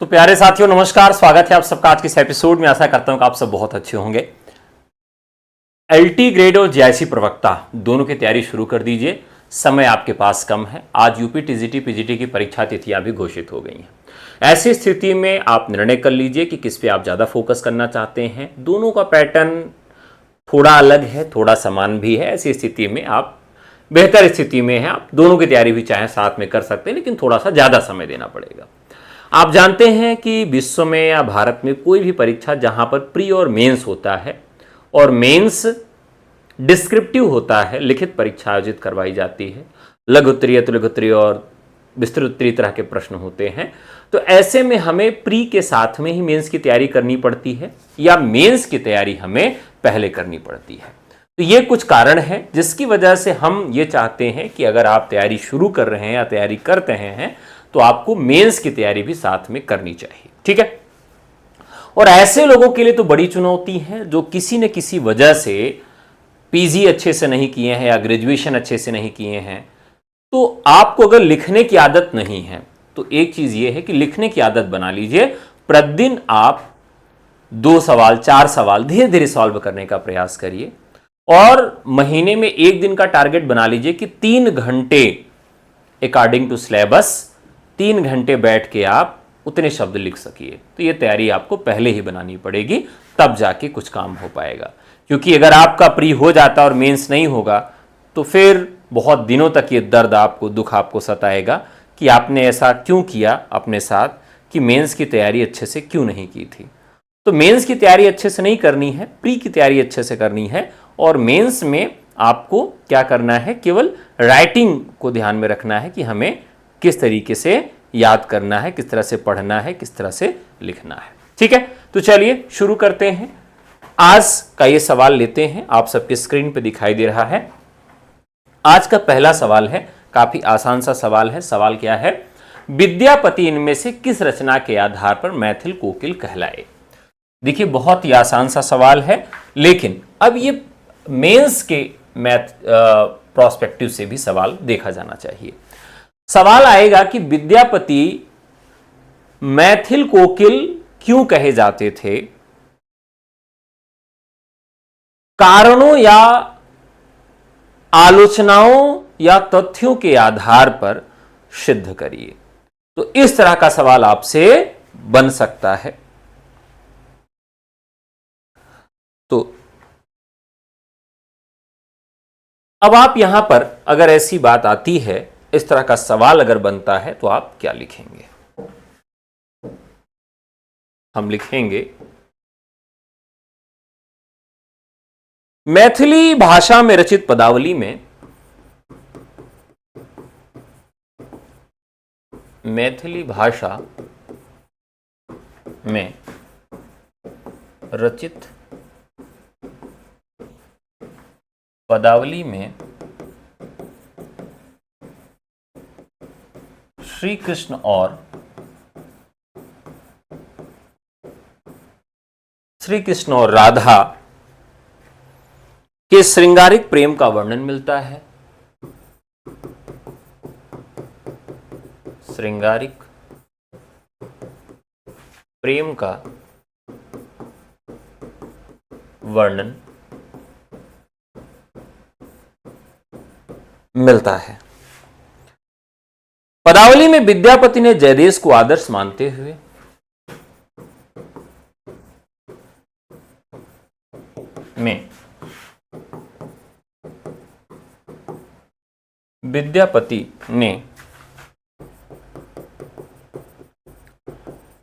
तो प्यारे साथियों नमस्कार, स्वागत है आप सबका आज के इस एपिसोड में। आशा करता हूं कि आप सब बहुत अच्छे होंगे। एलटी ग्रेड और जेआईसी प्रवक्ता दोनों की तैयारी शुरू कर दीजिए। समय आपके पास कम है। आज यूपी टीजीटी पीजीटी की परीक्षा तिथियां भी घोषित हो गई हैं। ऐसी स्थिति में आप निर्णय कर लीजिए कि किस पे आप ज़्यादा फोकस करना चाहते हैं। दोनों का पैटर्न थोड़ा अलग है, थोड़ा समान भी है। ऐसी स्थिति में आप बेहतर स्थिति में हैं। आप दोनों की तैयारी भी चाहे साथ में कर सकते हैं, लेकिन थोड़ा सा ज़्यादा समय देना पड़ेगा। आप जानते हैं कि विश्व में या भारत में कोई भी परीक्षा जहां पर प्री और मेंस होता है और मेंस डिस्क्रिप्टिव होता है, लिखित परीक्षा आयोजित करवाई जाती है। लघु उत्तरीय, अतिलघु उत्तरीय और विस्तृत उत्तरीय तरह के प्रश्न होते हैं। तो ऐसे में हमें प्री के साथ में ही मेंस की तैयारी करनी पड़ती है या मेंस की तैयारी हमें पहले करनी पड़ती है। तो ये कुछ कारण है जिसकी वजह से हम ये चाहते हैं कि अगर आप तैयारी शुरू कर रहे हैं या तैयारी करते हैं तो आपको मेंस की तैयारी भी साथ में करनी चाहिए। ठीक है। और ऐसे लोगों के लिए तो बड़ी चुनौती है जो किसी न किसी वजह से पीजी अच्छे से नहीं किए हैं या ग्रेजुएशन अच्छे से नहीं किए हैं। तो आपको अगर लिखने की आदत नहीं है तो एक चीज यह है कि लिखने की आदत बना लीजिए। प्रतिदिन आप 2 सवाल 4 सवाल धीरे धीरे सॉल्व करने का प्रयास करिए और महीने में एक दिन का टारगेट बना लीजिए कि 3 घंटे अकॉर्डिंग टू सिलेबस 3 घंटे बैठ के आप उतने शब्द लिख सकिए। तो ये तैयारी आपको पहले ही बनानी पड़ेगी, तब जाके कुछ काम हो पाएगा। क्योंकि अगर आपका प्री हो जाता और मेंस नहीं होगा तो फिर बहुत दिनों तक ये दर्द आपको, दुख आपको सताएगा कि आपने ऐसा क्यों किया अपने साथ, कि मेंस की तैयारी अच्छे से क्यों नहीं की थी। तो मेंस की तैयारी अच्छे से नहीं करनी है, प्री की तैयारी अच्छे से करनी है। और मेंस में आपको क्या करना है, केवल राइटिंग को ध्यान में रखना है कि हमें किस तरीके से याद करना है, किस तरह से पढ़ना है, किस तरह से लिखना है। ठीक है, तो चलिए शुरू करते हैं। आज का ये सवाल लेते हैं, आप सबके स्क्रीन पे दिखाई दे रहा है। आज का पहला सवाल है, काफी आसान सा सवाल है। सवाल क्या है, विद्यापति इनमें से किस रचना के आधार पर मैथिल कोकिल कहलाए। देखिए बहुत ही आसान सा सवाल है, लेकिन अब ये मेंस के मैथ प्रोस्पेक्टिव से भी सवाल देखा जाना चाहिए। सवाल आएगा कि विद्यापति मैथिल कोकिल क्यों कहे जाते थे, कारणों या आलोचनाओं या तथ्यों के आधार पर सिद्ध करिए। तो इस तरह का सवाल आपसे बन सकता है। तो अब आप यहां पर अगर ऐसी बात आती है, इस तरह का सवाल अगर बनता है, तो आप क्या लिखेंगे। हम लिखेंगे मैथिली भाषा में रचित पदावली में मैथिली भाषा में रचित पदावली में श्री कृष्ण और राधा के श्रृंगारिक प्रेम का वर्णन मिलता है। श्रृंगारिक प्रेम का वर्णन मिलता है। पदावली में विद्यापति ने जयदेव को आदर्श मानते हुए विद्यापति ने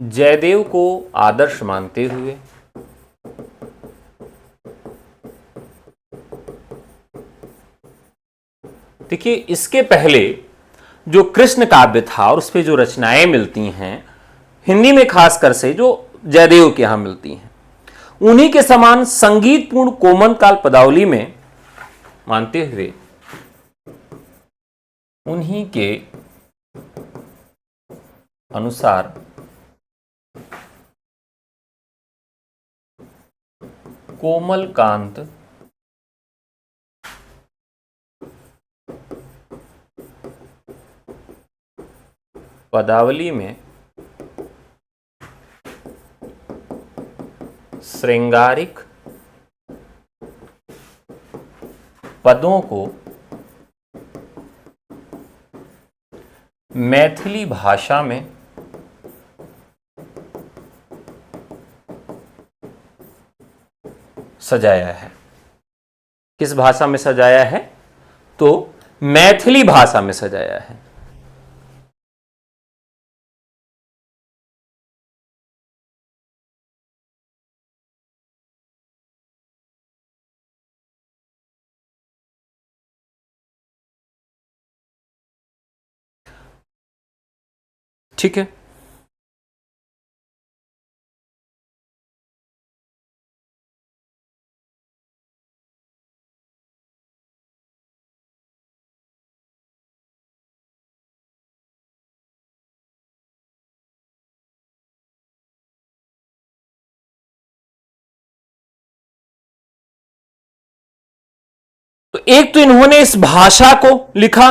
जयदेव को आदर्श मानते हुए देखिए इसके पहले जो कृष्ण काव्य था और उस पर जो रचनाएं मिलती हैं हिंदी में, खासकर से जो जयदेव के यहां मिलती हैं, उन्हीं के समान संगीतपूर्ण कोमल काल पदावली में मानते हुए उन्हीं के अनुसार कोमलकांत पदावली में श्रृंगारिक पदों को मैथिली भाषा में सजाया है। किस भाषा में सजाया है? तो मैथिली भाषा में सजाया है। ठीक है, तो एक तो इन्होंने इस भाषा को लिखा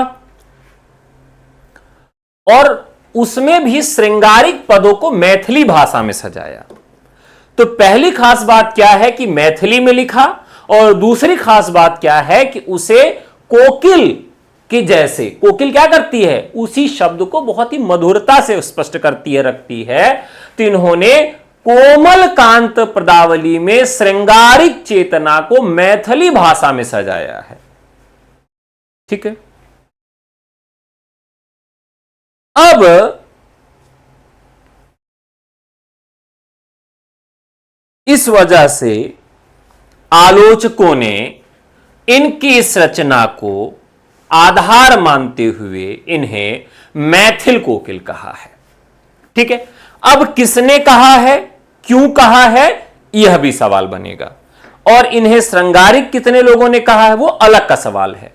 और उसमें भी श्रृंगारिक पदों को मैथिली भाषा में सजाया। तो पहली खास बात क्या है कि मैथिली में लिखा, और दूसरी खास बात क्या है कि उसे कोकिल के जैसे, कोकिल क्या करती है, उसी शब्द को बहुत ही मधुरता से स्पष्ट करती है, रखती है। तो इन्होंने कोमल कांत पदावली में श्रृंगारिक चेतना को मैथिली भाषा में सजाया है। ठीक है, अब इस वजह से आलोचकों ने इनकी इस रचना को आधार मानते हुए इन्हें मैथिल कोकिल कहा है। ठीक है, अब किसने कहा है, क्यों कहा है, यह भी सवाल बनेगा, और इन्हें श्रृंगारिक कितने लोगों ने कहा है वो अलग का सवाल है।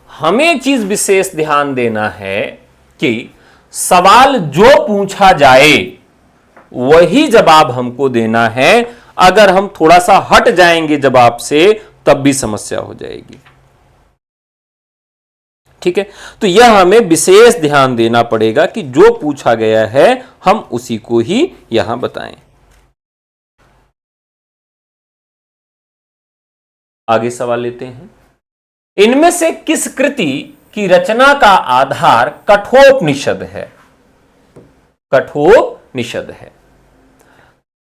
हमें एक चीज विशेष ध्यान देना है कि सवाल जो पूछा जाए वही जवाब हमको देना है। अगर हम थोड़ा सा हट जाएंगे जवाब से तब भी समस्या हो जाएगी। ठीक है, तो यह हमें विशेष ध्यान देना पड़ेगा कि जो पूछा गया है हम उसी को ही यहां बताएं। आगे सवाल लेते हैं, इनमें से किस कृति की रचना का आधार कठोपनिषद है? कठोपनिषद है।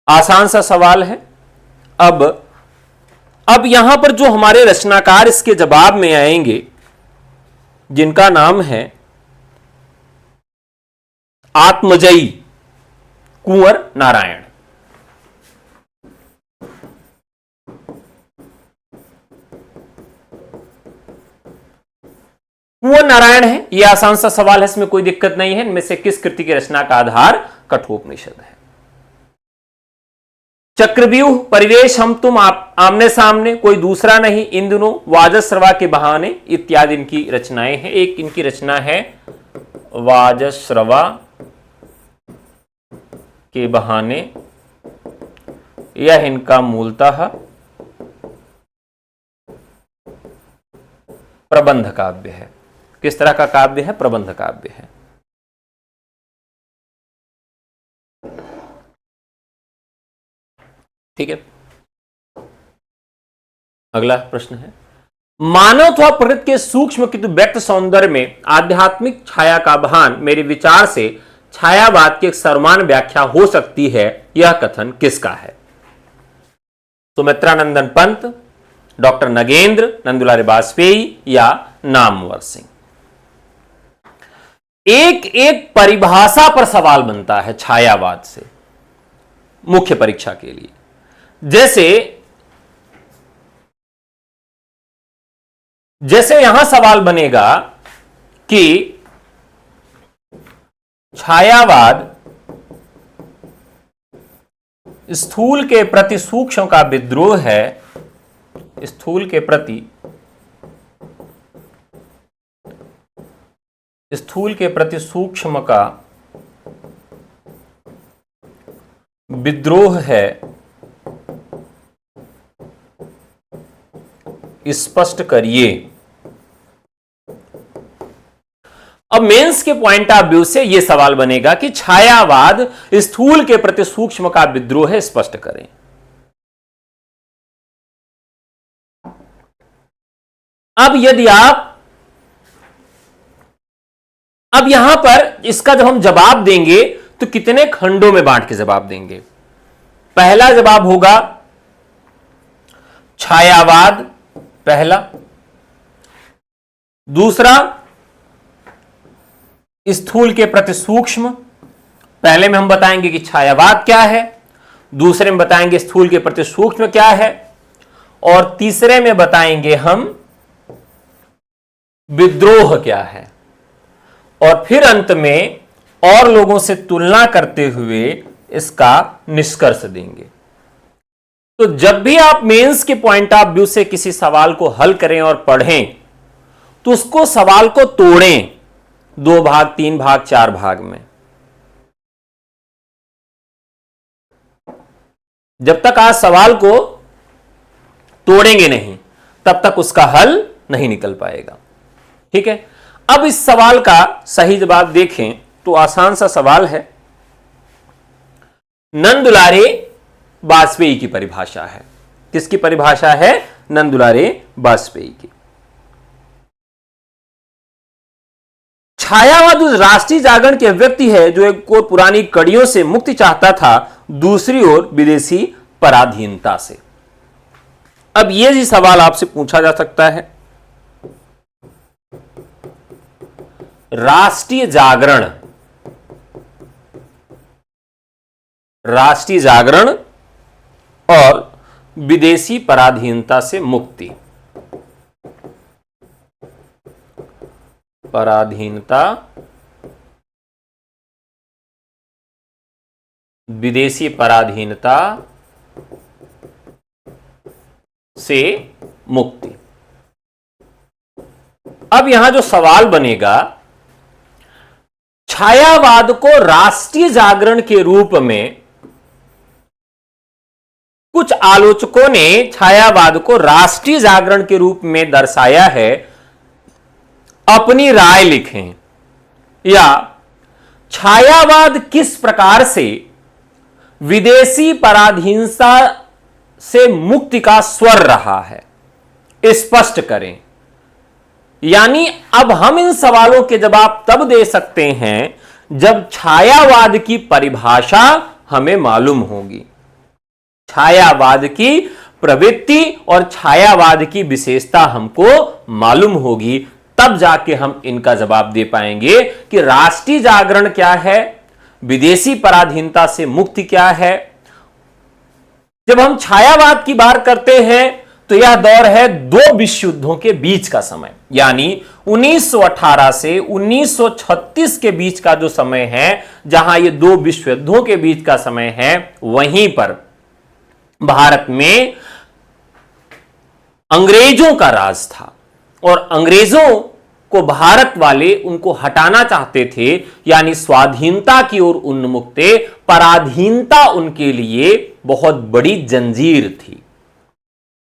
आसान सा सवाल है। अब यहां पर जो हमारे रचनाकार इसके जवाब में आएंगे, जिनका नाम है आत्मजयी कुंवर नारायण। कुंवर नारायण है, यह आसान सा सवाल है, इसमें कोई दिक्कत नहीं है। इनमें से किस कृति की रचना का आधार कठोपनिषद है? चक्रव्यूह, परिवेश, हम तुम आमने सामने, कोई दूसरा नहीं, इन दिनों, वाजश्रवा के बहाने इत्यादि इनकी रचनाएं हैं। एक इनकी रचना है वाजश्रवा के बहाने, यह इनका मूलतः प्रबंध काव्य है। किस तरह का काव्य है? प्रबंध काव्य है। ठीक है, अगला प्रश्न है, मानव अथवा प्रकृति के सूक्ष्म किंतु व्यक्त सौंदर्य में आध्यात्मिक छाया का भान मेरे विचार से छायावाद की एक सर्वमान्य व्याख्या हो सकती है, यह कथन किसका है? सुमित्रानंदन पंत, डॉक्टर नगेंद्र, नंदुलाल वाजपेयी या नामवर सिंह? एक एक परिभाषा पर सवाल बनता है छायावाद से मुख्य परीक्षा के लिए। जैसे यहां सवाल बनेगा कि छायावाद स्थूल के प्रति सूक्ष्म का विद्रोह है, स्थूल के प्रति सूक्ष्म का विद्रोह है, स्पष्ट करिए। अब मेंस के पॉइंट ऑफ व्यू से यह सवाल बनेगा कि छायावाद स्थूल के प्रति सूक्ष्म का विद्रोह है, स्पष्ट करें। अब यदि आप अब यहां पर इसका जब हम जवाब देंगे तो कितने खंडों में बांट के जवाब देंगे? पहला जवाब होगा छायावाद, पहला। दूसरा स्थूल के प्रति सूक्ष्म। पहले में हम बताएंगे कि छायावाद क्या है, दूसरे में बताएंगे स्थूल के प्रति सूक्ष्म क्या है, और तीसरे में बताएंगे हम विद्रोह क्या है, और फिर अंत में और लोगों से तुलना करते हुए इसका निष्कर्ष देंगे। तो जब भी आप मेंस के पॉइंट ऑफ व्यू से किसी सवाल को हल करें और पढ़ें तो उसको सवाल को तोड़ें 2 भाग, 3 भाग, 4 भाग में। जब तक आप सवाल को तोड़ेंगे नहीं तब तक उसका हल नहीं निकल पाएगा। ठीक है, अब इस सवाल का सही जवाब देखें तो आसान सा सवाल है। नंद-दुलारे वाजपेयी की परिभाषा है। किसकी परिभाषा है? नंद-दुलारे वाजपेयी की। छायावाद उस राष्ट्रीय जागरण के व्यक्ति है जो एक और पुरानी कड़ियों से मुक्ति चाहता था, दूसरी ओर विदेशी पराधीनता से। अब यह जी सवाल आपसे पूछा जा सकता है, राष्ट्रीय जागरण और विदेशी पराधीनता से मुक्ति। पराधीनता, विदेशी पराधीनता से मुक्ति। अब यहां जो सवाल बनेगा, छायावाद को राष्ट्रीय जागरण के रूप में, कुछ आलोचकों ने छायावाद को राष्ट्रीय जागरण के रूप में दर्शाया है। अपनी राय लिखें, या छायावाद किस प्रकार से विदेशी पराधीनता से मुक्ति का स्वर रहा है, स्पष्ट करें। यानी अब हम इन सवालों के जवाब तब दे सकते हैं जब छायावाद की परिभाषा हमें मालूम होगी, छायावाद की प्रवृत्ति और छायावाद की विशेषता हमको मालूम होगी, तब जाके हम इनका जवाब दे पाएंगे कि राष्ट्रीय जागरण क्या है, विदेशी पराधीनता से मुक्ति क्या है। जब हम छायावाद की बात करते हैं तो यह दौर है 2 विश्व युद्धों के बीच का समय, यानी 1918 से 1936 के बीच का जो समय है, जहां ये 2 विश्व युद्धों के बीच का समय है, वहीं पर भारत में अंग्रेजों का राज था और अंग्रेजों को भारत वाले उनको हटाना चाहते थे, यानी स्वाधीनता की ओर उन्मुख थे। पराधीनता उनके लिए बहुत बड़ी जंजीर थी।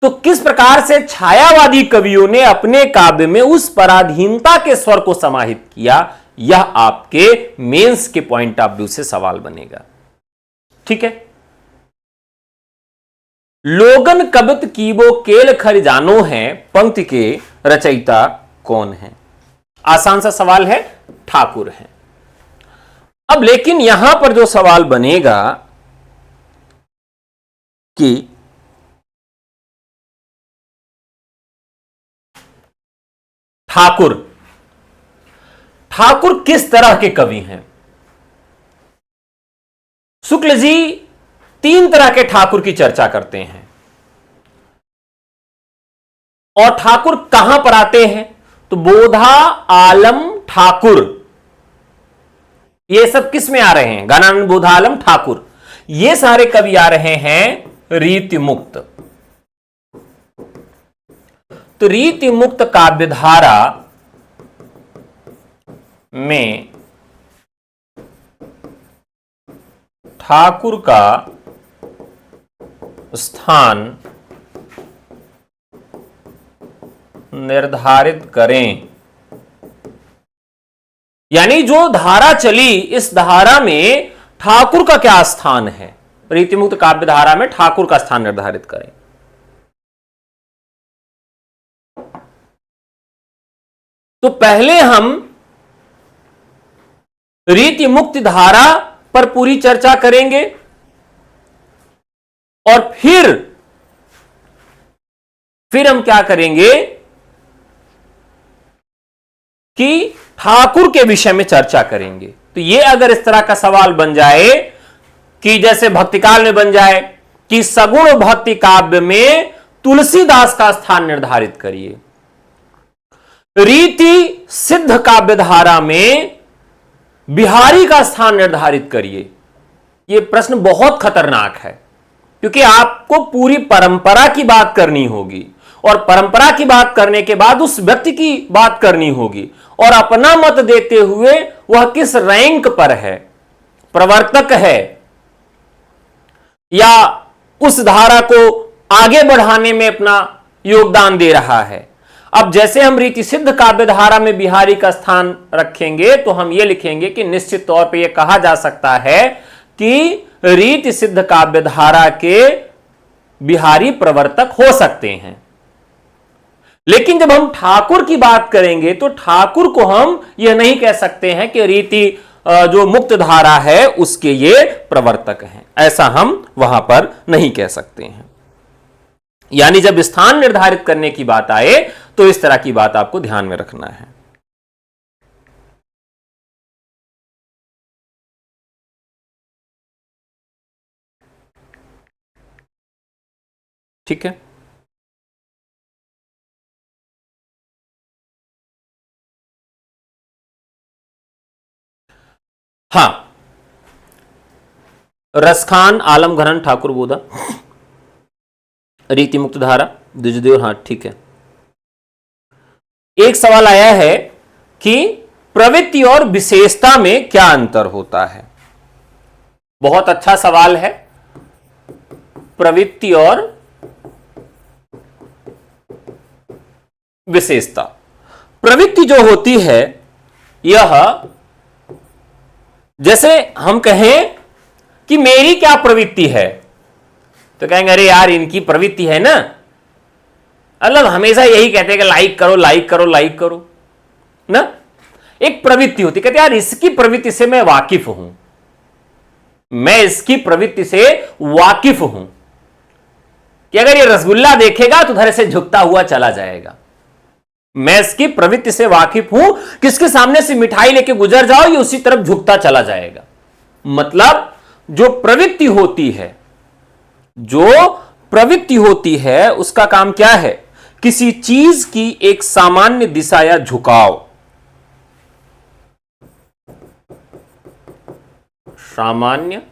तो किस प्रकार से छायावादी कवियों ने अपने काव्य में उस पराधीनता के स्वर को समाहित किया, यह आपके मेंस के पॉइंट ऑफ व्यू से सवाल बनेगा। ठीक है, लोगन कबित कीबो केल खरिजानो है, पंक्ति के रचयिता कौन है? आसान सा सवाल है, ठाकुर है। अब लेकिन यहां पर जो सवाल बनेगा कि ठाकुर किस तरह के कवि हैं? शुक्ल जी 3 तरह के ठाकुर की चर्चा करते हैं। और ठाकुर कहां पर आते हैं? तो बोधा, आलम, ठाकुर, ये सब किस में आ रहे हैं? गणानंद, बोधा, आलम, ठाकुर, ये सारे कवि आ रहे हैं रीति मुक्त। तो रीति मुक्त काव्यधारा में ठाकुर का स्थान निर्धारित करें। यानी जो धारा चली, इस धारा में ठाकुर का क्या स्थान है? रीतिमुक्त काव्य धारा में ठाकुर का स्थान निर्धारित करें। तो पहले हम रीति मुक्ति धारा पर पूरी चर्चा करेंगे और फिर हम क्या करेंगे कि ठाकुर के विषय में चर्चा करेंगे। तो ये अगर इस तरह का सवाल बन जाए कि जैसे भक्तिकाल में बन जाए कि सगुण भक्ति काव्य में तुलसीदास का स्थान निर्धारित करिए, रीति सिद्ध काव्य धारा में बिहारी का स्थान निर्धारित करिए। यह प्रश्न बहुत खतरनाक है, क्योंकि आपको पूरी परंपरा की बात करनी होगी और परंपरा की बात करने के बाद उस व्यक्ति की बात करनी होगी और अपना मत देते हुए वह किस रैंक पर है, प्रवर्तक है या उस धारा को आगे बढ़ाने में अपना योगदान दे रहा है। अब जैसे हम रीति सिद्ध काव्य धारा में बिहारी का स्थान रखेंगे तो हम यह लिखेंगे कि निश्चित तौर पे यह कहा जा सकता है कि रीति सिद्ध काव्य धारा के बिहारी प्रवर्तक हो सकते हैं। लेकिन जब हम ठाकुर की बात करेंगे तो ठाकुर को हम यह नहीं कह सकते हैं कि रीति जो मुक्त धारा है उसके ये प्रवर्तक हैं, ऐसा हम वहां पर नहीं कह सकते हैं। यानी जब स्थान निर्धारित करने की बात आए तो इस तरह की बात आपको ध्यान में रखना है। ठीक है, हां, रसखान आलम घरन ठाकुर बोधा रीति मुक्त धारा द्विजदेव, हां ठीक है। एक सवाल आया है कि प्रवृत्ति और विशेषता में क्या अंतर होता है। बहुत अच्छा सवाल है। प्रवृत्ति और विशेषता, प्रवृत्ति जो होती है यह, जैसे हम कहें कि मेरी क्या प्रवृत्ति है तो कहेंगे अरे यार इनकी प्रवृत्ति है ना, मतलब हमेशा यही कहते हैं कि लाइक करो लाइक करो लाइक करो ना। एक प्रवृत्ति होती, कहते यार इसकी प्रवृत्ति से मैं वाकिफ हूं, मैं इसकी प्रवृत्ति से वाकिफ हूं कि अगर ये रसगुल्ला देखेगा तो उधर से झुकता हुआ चला जाएगा। मैं इसकी प्रवृत्ति से वाकिफ हूं, किसके सामने से मिठाई लेके गुजर जाओ ये उसी तरफ झुकता चला जाएगा। मतलब जो प्रवृत्ति होती है, जो प्रवृत्ति होती है उसका काम क्या है, किसी चीज की एक सामान्य दिशा या झुकाव, सामान्य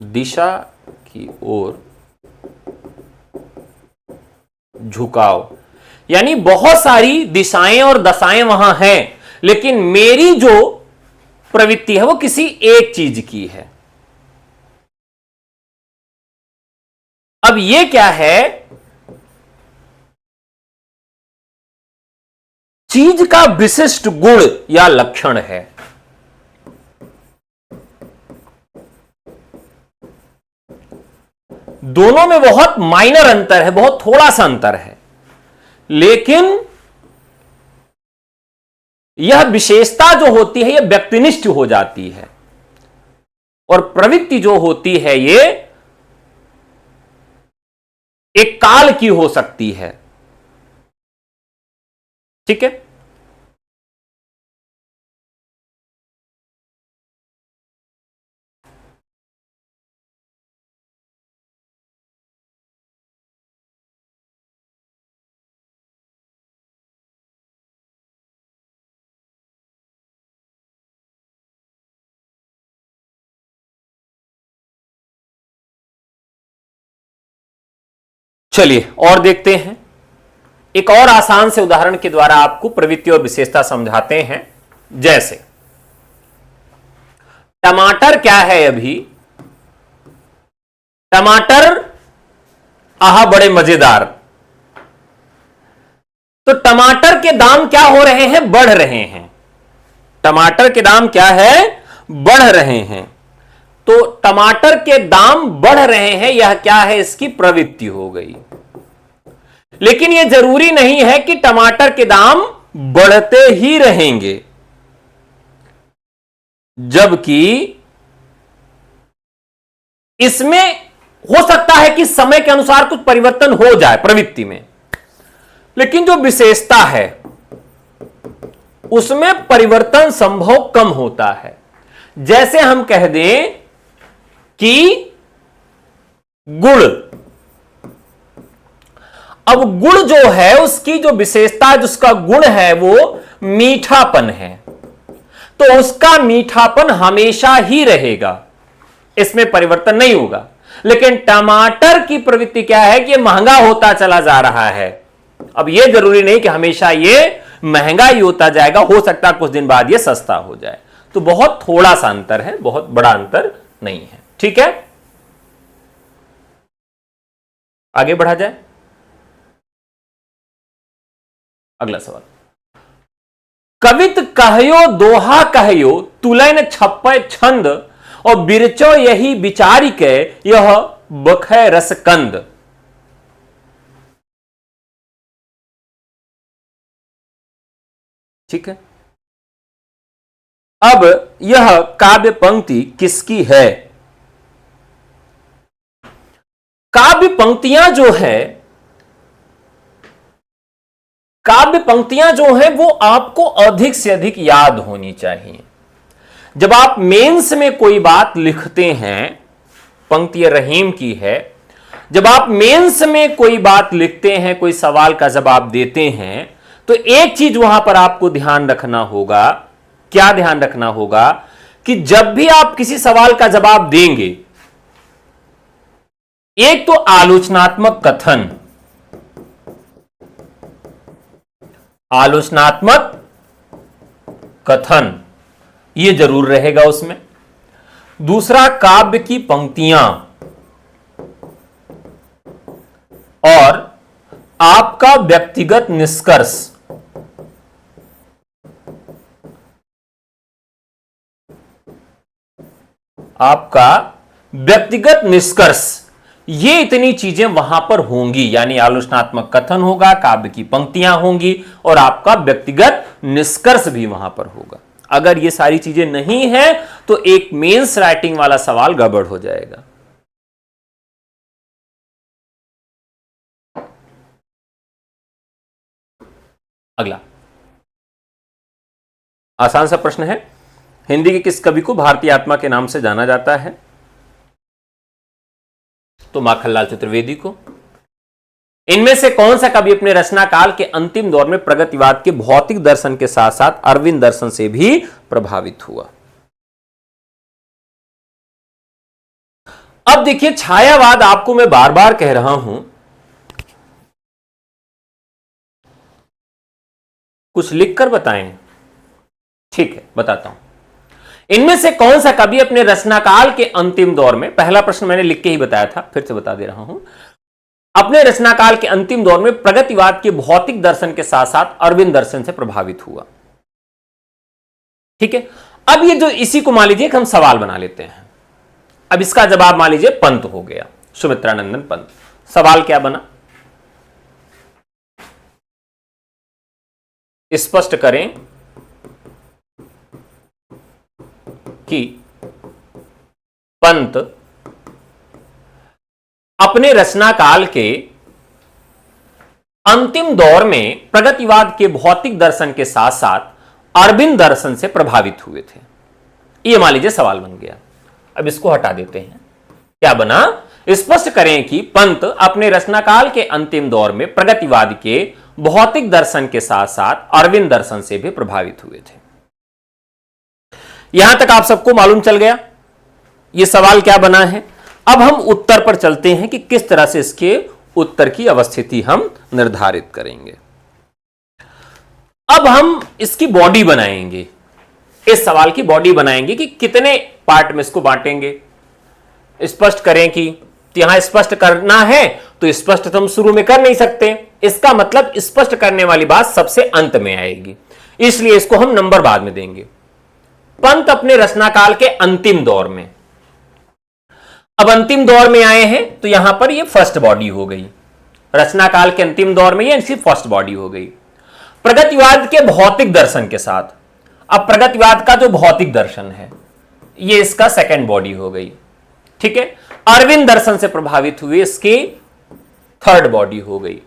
दिशा की ओर झुकाव। यानी बहुत सारी दिशाएं और दशाएं वहां हैं, लेकिन मेरी जो प्रवृत्ति है वो किसी एक चीज की है। अब ये क्या है, चीज का विशिष्ट गुण या लक्षण है। दोनों में बहुत माइनर अंतर है, बहुत थोड़ा सा अंतर है, लेकिन यह विशेषता जो होती है यह व्यक्तिनिष्ठ हो जाती है और प्रवृत्ति जो होती है ये एक काल की हो सकती है। ठीक है, चलिए और देखते हैं। एक और आसान से उदाहरण के द्वारा आपको प्रवृत्ति और विशेषता समझाते हैं। जैसे टमाटर क्या है, अभी टमाटर आहा बड़े मजेदार, तो टमाटर के दाम क्या हो रहे हैं, बढ़ रहे हैं। टमाटर के दाम क्या है, बढ़ रहे हैं। तो टमाटर के दाम बढ़ रहे हैं, यह क्या है, इसकी प्रवृत्ति हो गई। लेकिन यह जरूरी नहीं है कि टमाटर के दाम बढ़ते ही रहेंगे, जबकि इसमें हो सकता है कि समय के अनुसार कुछ परिवर्तन हो जाए प्रवृत्ति में, लेकिन जो विशेषता है उसमें परिवर्तन संभव कम होता है। जैसे हम कह दें कि गुड़, अब गुड़ जो है उसकी जो विशेषता, जिसका गुण है वो मीठापन है, तो उसका मीठापन हमेशा ही रहेगा, इसमें परिवर्तन नहीं होगा। लेकिन टमाटर की प्रवृत्ति क्या है कि महंगा होता चला जा रहा है। अब यह जरूरी नहीं कि हमेशा यह महंगा ही होता जाएगा, हो सकता है कुछ दिन बाद यह सस्ता हो जाए। तो बहुत थोड़ा सा अंतर है, बहुत बड़ा अंतर नहीं है। ठीक है, आगे बढ़ा जाए। अगला सवाल, कवित कहयो दोहा कहयो तुलन छप्पय छंद और बिरचो यही विचारी के यह बखय रसकंद। ठीक है, अब यह काव्य पंक्ति किसकी है? काव्य पंक्तियां जो है, काव्य पंक्तियां जो है वो आपको अधिक से अधिक याद होनी चाहिए। जब आप मेंस में कोई बात लिखते हैं, पंक्ति रहीम की है, जब आप मेंस में कोई बात लिखते हैं, कोई सवाल का जवाब देते हैं, तो एक चीज वहां पर आपको ध्यान रखना होगा। क्या ध्यान रखना होगा? कि जब भी आप किसी सवाल का जवाब देंगे, एक तो आलोचनात्मक कथन, आलोचनात्मक कथन यह जरूर रहेगा उसमें। दूसरा, काव्य की पंक्तियां और आपका व्यक्तिगत निष्कर्ष। आपका व्यक्तिगत निष्कर्ष, ये इतनी चीजें वहां पर होंगी, यानी आलोचनात्मक कथन होगा, काव्य की पंक्तियां होंगी और आपका व्यक्तिगत निष्कर्ष भी वहां पर होगा। अगर ये सारी चीजें नहीं है तो एक मेंस राइटिंग वाला सवाल गड़बड़ हो जाएगा। अगला आसान सा प्रश्न है, हिंदी के किस कवि को भारतीय आत्मा के नाम से जाना जाता है? तो माखनलाल चतुर्वेदी को। इनमें से कौन सा कवि अपने रचना काल के अंतिम दौर में प्रगतिवाद के भौतिक दर्शन के साथ साथ अरविंद दर्शन से भी प्रभावित हुआ? अब देखिए, छायावाद आपको मैं बार बार कह रहा हूं, कुछ लिखकर बताएं। ठीक है, बताता हूं। इनमें से कौन सा कवि अपने रचनाकाल के अंतिम दौर में, पहला प्रश्न मैंने लिख के ही बताया था, फिर से बता दे रहा हूं, अपने रचनाकाल के अंतिम दौर में प्रगतिवाद के भौतिक दर्शन के साथ साथ अरविंद दर्शन से प्रभावित हुआ? ठीक है, अब ये जो इसी को मान लीजिए कि हम सवाल बना लेते हैं। अब इसका जवाब मान लीजिए पंत हो गया, सुमित्रानंदन पंत। सवाल क्या बना? स्पष्ट करें कि पंत अपने रचनाकाल के अंतिम दौर में प्रगतिवाद के भौतिक दर्शन के साथ साथ अरविंद दर्शन से प्रभावित हुए थे। यह मान लीजिए सवाल बन गया। अब इसको हटा देते हैं। क्या बना? स्पष्ट करें कि पंत अपने रचनाकाल के अंतिम दौर में प्रगतिवाद के भौतिक दर्शन के साथ साथ अरविंद दर्शन से भी प्रभावित हुए थे। यहां तक आप सबको मालूम चल गया यह सवाल क्या बना है। अब हम उत्तर पर चलते हैं कि किस तरह से इसके उत्तर की अवस्थिति हम निर्धारित करेंगे। अब हम इसकी बॉडी बनाएंगे, इस सवाल की बॉडी बनाएंगे कि कितने पार्ट में इसको बांटेंगे। स्पष्ट करें कि यहां स्पष्ट करना है तो स्पष्ट तो हम शुरू में कर नहीं सकते, इसका मतलब स्पष्ट करने वाली बात सबसे अंत में आएगी, इसलिए इसको हम नंबर बाद में देंगे। पंत अपने रचनाकाल के अंतिम दौर में, अब अंतिम दौर में आए हैं तो यहां पर ये फर्स्ट बॉडी हो गई। रचना काल के अंतिम दौर में, ये इसकी फर्स्ट बॉडी हो गई। प्रगतिवाद के भौतिक दर्शन के साथ, अब प्रगतिवाद का जो भौतिक दर्शन है ये इसका सेकंड बॉडी हो गई, ठीक है। अरविंद दर्शन से प्रभावित हुए इसकी थर्ड बॉडी हो गई,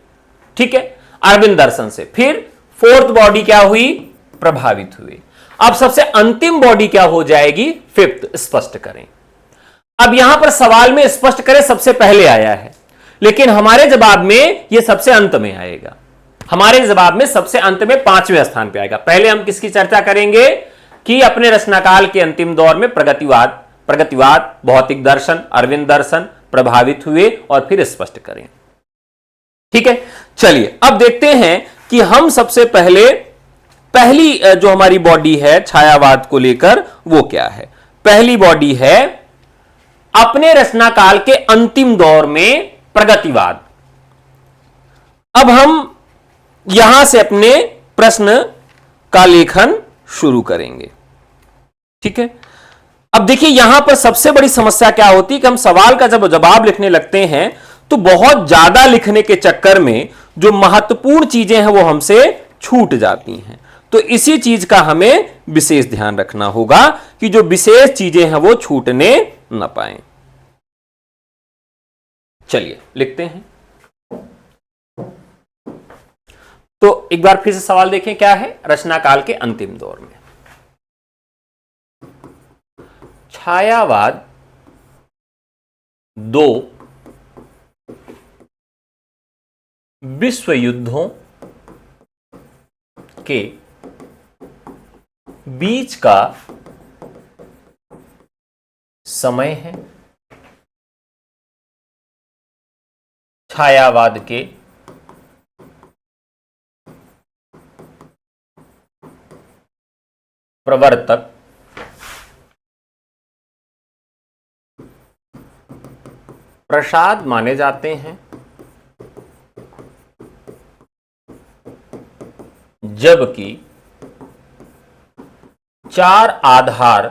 ठीक है। अरविंद दर्शन से फिर फोर्थ बॉडी क्या हुई, प्रभावित हुई। अब सबसे अंतिम बॉडी क्या हो जाएगी, फिफ्थ, स्पष्ट करें। अब यहां पर सवाल में स्पष्ट करें सबसे पहले आया है, लेकिन हमारे जवाब में यह सबसे अंत में आएगा। हमारे जवाब में सबसे अंत में 5वें स्थान पे आएगा। पहले हम किसकी चर्चा करेंगे कि अपने रचनाकाल के अंतिम दौर में प्रगतिवाद, भौतिक दर्शन, अरविंद दर्शन प्रभावित हुए और फिर स्पष्ट करें, ठीक है। चलिए अब देखते हैं कि हम सबसे पहली जो हमारी बॉडी है छायावाद को लेकर वो क्या है। पहली बॉडी है अपने रचनाकाल के अंतिम दौर में प्रगतिवाद। अब हम यहां से अपने प्रश्न का लेखन शुरू करेंगे, ठीक है। अब देखिए यहां पर सबसे बड़ी समस्या क्या होती है कि हम सवाल का जब जवाब लिखने लगते हैं तो बहुत ज्यादा लिखने के चक्कर में जो महत्वपूर्ण चीजें हैं वो हमसे छूट जाती हैं। तो इसी चीज का हमें विशेष ध्यान रखना होगा कि जो विशेष चीजें हैं वो छूटने न पाए। चलिए लिखते हैं। तो एक बार फिर से सवाल देखें क्या है, रचनाकाल के अंतिम दौर में छायावाद 2 विश्व युद्धों के बीच का समय है। छायावाद के प्रवर्तक प्रसाद माने जाते हैं, जबकि 4 आधार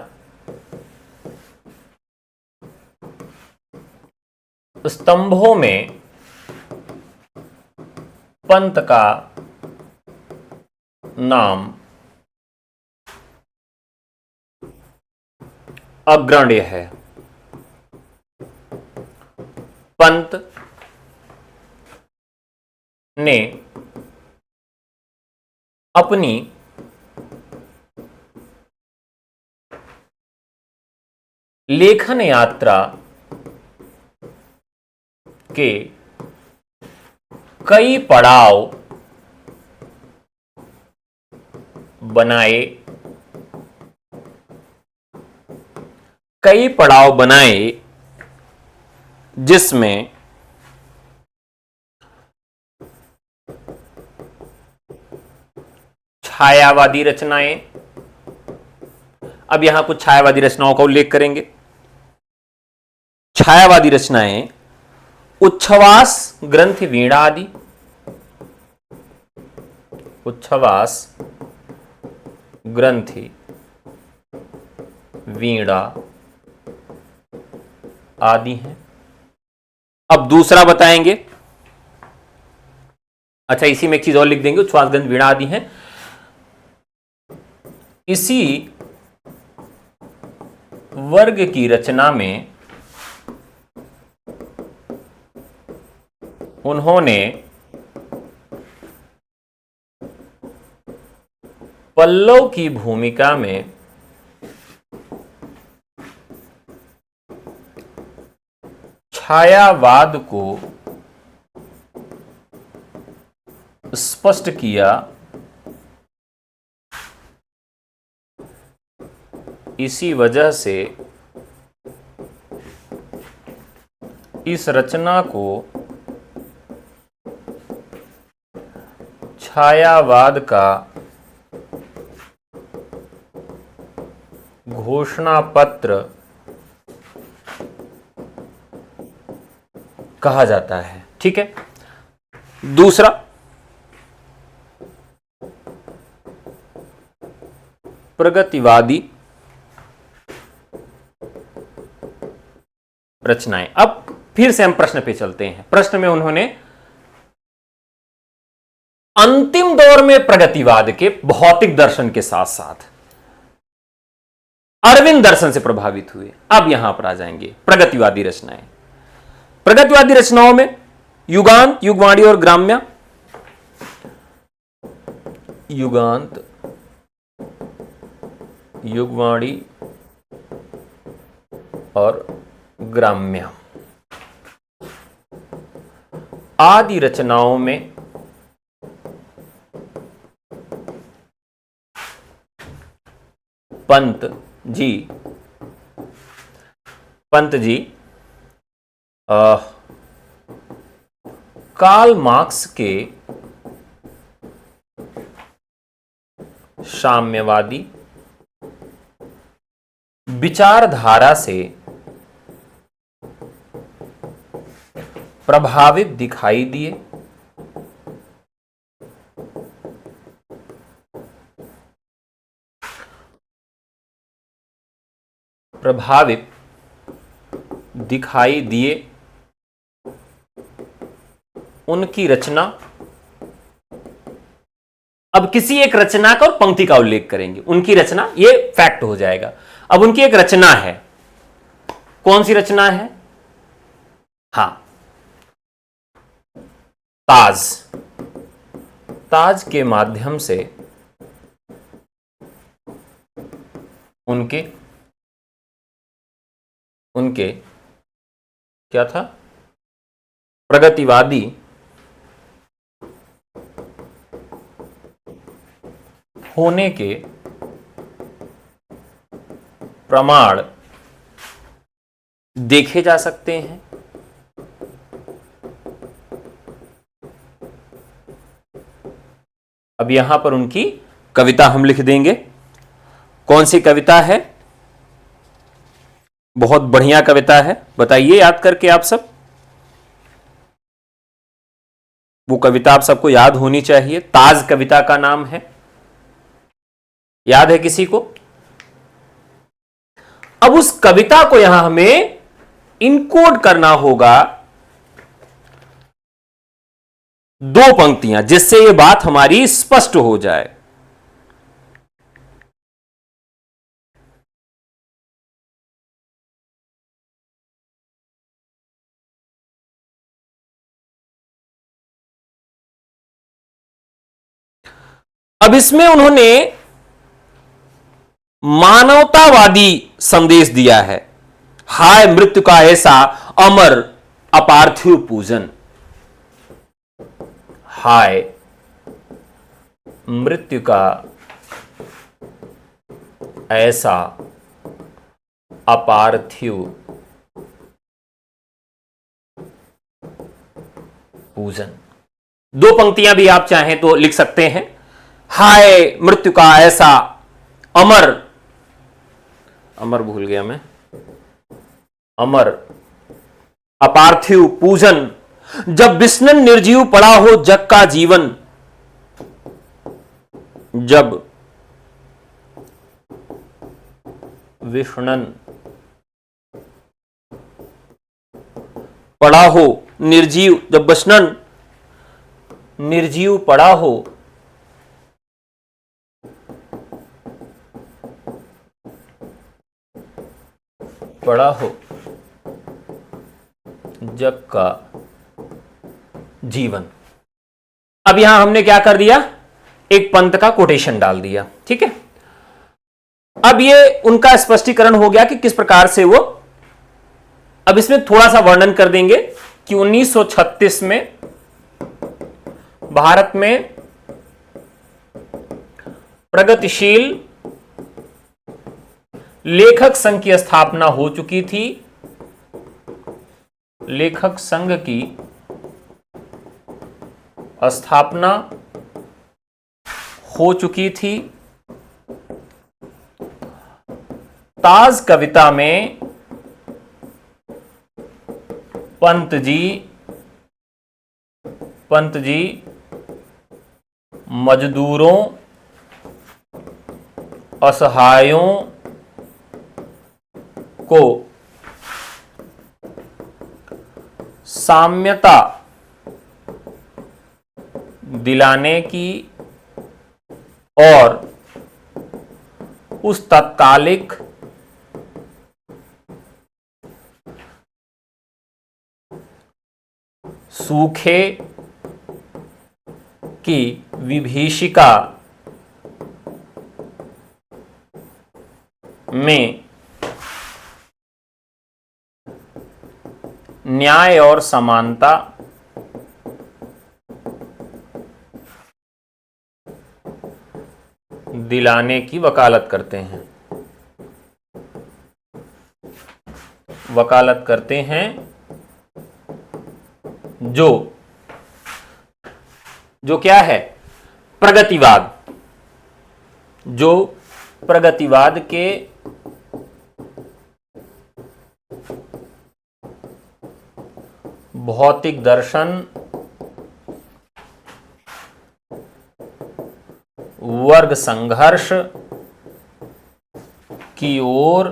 स्तंभों में पंत का नाम अग्रण्य है। पंत ने अपनी लेखन यात्रा के कई पड़ाव बनाए जिसमें छायावादी रचनाएं, अब यहां कुछ छायावादी रचनाओं का उल्लेख करेंगे। छायावादी रचनाएं उच्छ्वास ग्रंथि वीणा आदि, उच्छ्वास ग्रंथि वीणा आदि हैं। अब दूसरा बताएंगे, अच्छा इसी में एक चीज और लिख देंगे, उच्छ्वास ग्रंथि वीणा आदि हैं। इसी वर्ग की रचना में उन्होंने पल्लव की भूमिका में छायावाद को स्पष्ट किया। इसी वजह से इस रचना को छायावाद का घोषणा पत्र कहा जाता है, ठीक है। दूसरा, प्रगतिवादी रचनाएं। अब फिर से हम प्रश्न पे चलते हैं। प्रश्न में उन्होंने अंतिम दौर में प्रगतिवाद के भौतिक दर्शन के साथ साथ अरविंद दर्शन से प्रभावित हुए। अब यहां पर आ जाएंगे प्रगतिवादी रचनाएं। प्रगतिवादी रचनाओं में युगांत, युगवाणी और ग्राम्या। युगांत, युगवाणी और ग्राम्या आदि रचनाओं में पंत जी कार्ल मार्क्स के साम्यवादी विचारधारा से प्रभावित दिखाई दिए। प्रभावित दिखाई दिए उनकी रचना। अब किसी एक रचना का और पंक्ति का उल्लेख करेंगे। उनकी रचना, ये फैक्ट हो जाएगा। अब उनकी एक रचना है, कौन सी रचना है? हां, ताज के माध्यम से उनके क्या था? प्रगतिवादी होने के प्रमाण देखे जा सकते हैं। अब यहां पर उनकी कविता हम लिख देंगे। कौन सी कविता है? बहुत बढ़िया कविता है, बताइए याद करके आप सब। वो कविता आप सबको याद होनी चाहिए। ताज कविता का नाम है, याद है किसी को? अब उस कविता को यहां हमें इनकोड करना होगा, दो पंक्तियां, जिससे यह बात हमारी स्पष्ट हो जाए। अब इसमें उन्होंने मानवतावादी संदेश दिया है। हाय मृत्यु का ऐसा अमर अपार्थिव पूजन। हाय मृत्यु का ऐसा अपार्थिव पूजन। दो पंक्तियां भी आप चाहें तो लिख सकते हैं। हाय मृत्यु का ऐसा अमर भूल गया मैं, अमर अपार्थिव पूजन, जब विष्णन निर्जीव पड़ा हो जग का जीवन। जब विष्णन पड़ा हो निर्जीव, जब विष्णन निर्जीव पड़ा हो, जग का जीवन। अब यहां हमने क्या कर दिया? एक पंत का कोटेशन डाल दिया, ठीक है। अब ये उनका स्पष्टीकरण हो गया कि किस प्रकार से वो, अब इसमें थोड़ा सा वर्णन कर देंगे कि 1936 में भारत में प्रगतिशील लेखक संघ की स्थापना हो चुकी थी। लेखक संघ की स्थापना हो चुकी थी। ताज कविता में पंत जी मजदूरों, असहायों को साम्यता दिलाने की और उस तात्कालिक सूखे की विभीषिका में न्याय और समानता दिलाने की वकालत करते हैं। वकालत करते हैं जो क्या है? प्रगतिवाद। जो प्रगतिवाद के भौतिक दर्शन, वर्ग संघर्ष की ओर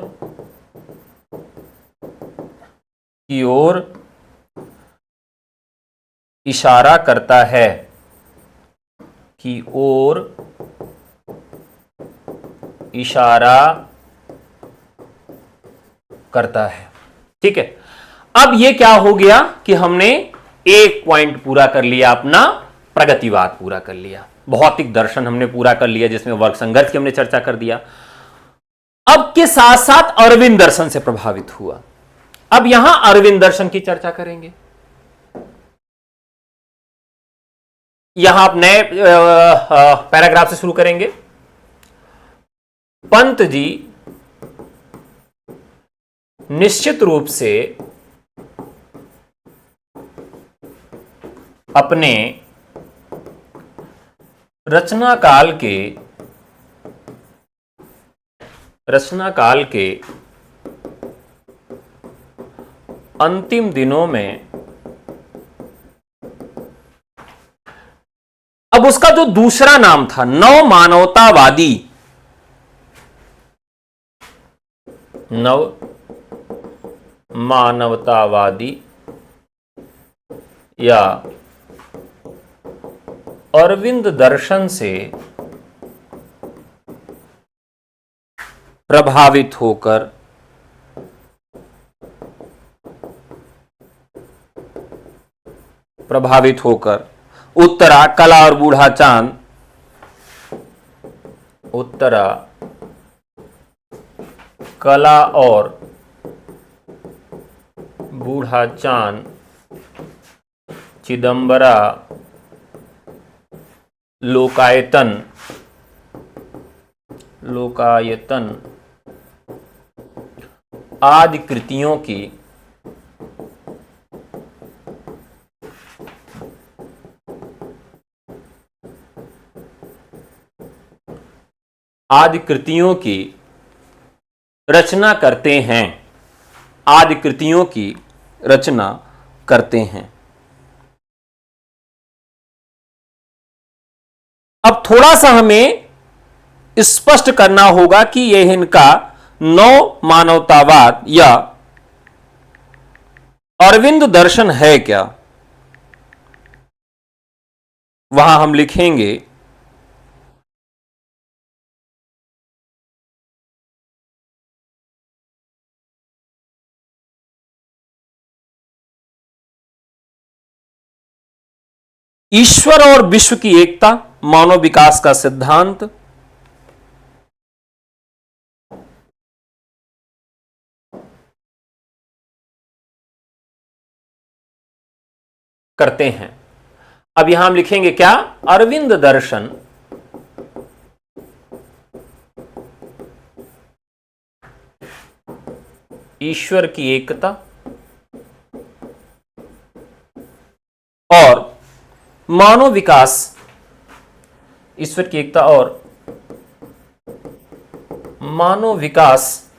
इशारा करता है, की ओर इशारा करता है। ठीक है, अब ये क्या हो गया कि हमने एक पॉइंट पूरा कर लिया, अपना प्रगतिवाद पूरा कर लिया, भौतिक दर्शन हमने पूरा कर लिया, जिसमें वर्ग संघर्ष की हमने चर्चा कर दिया। अब के साथ साथ अरविंद दर्शन से प्रभावित हुआ। अब यहां अरविंद दर्शन की चर्चा करेंगे। यहां आप नए पैराग्राफ से शुरू करेंगे। पंत जी निश्चित रूप से अपने रचना काल के अंतिम दिनों में, अब उसका जो दूसरा नाम था नव मानवतावादी या अरविंद दर्शन से प्रभावित होकर उत्तरा कला और बूढ़ा चांद, उत्तरा कला और बूढ़ा चांद, चिदंबरा लोकायतन आदि कृतियों की रचना करते हैं, आदि कृतियों की रचना करते हैं। अब थोड़ा सा हमें स्पष्ट करना होगा कि यह इनका नव मानवतावाद या अरविंद दर्शन है क्या। वहां हम लिखेंगे ईश्वर और विश्व की एकता, मानव विकास का सिद्धांत, करते हैं। अब यहां हम लिखेंगे क्या? अरविंद दर्शन ईश्वर की एकता और मानव विकास, ईश्वर की एकता और मानव विकास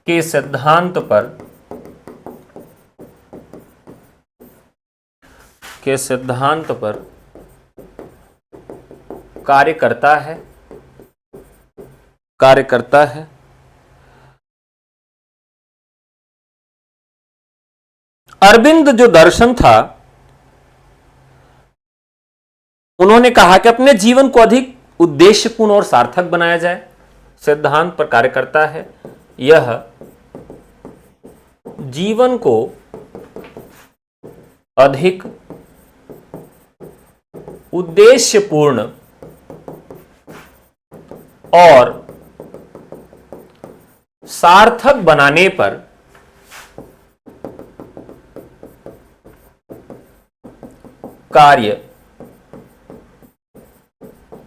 के सिद्धांत पर कार्य करता है। अरविंद जो दर्शन था, उन्होंने कहा कि अपने जीवन को अधिक उद्देश्यपूर्ण और सार्थक बनाया जाए। सिद्धांत पर कार्य करता है, यह जीवन को अधिक उद्देश्यपूर्ण और सार्थक बनाने पर कार्य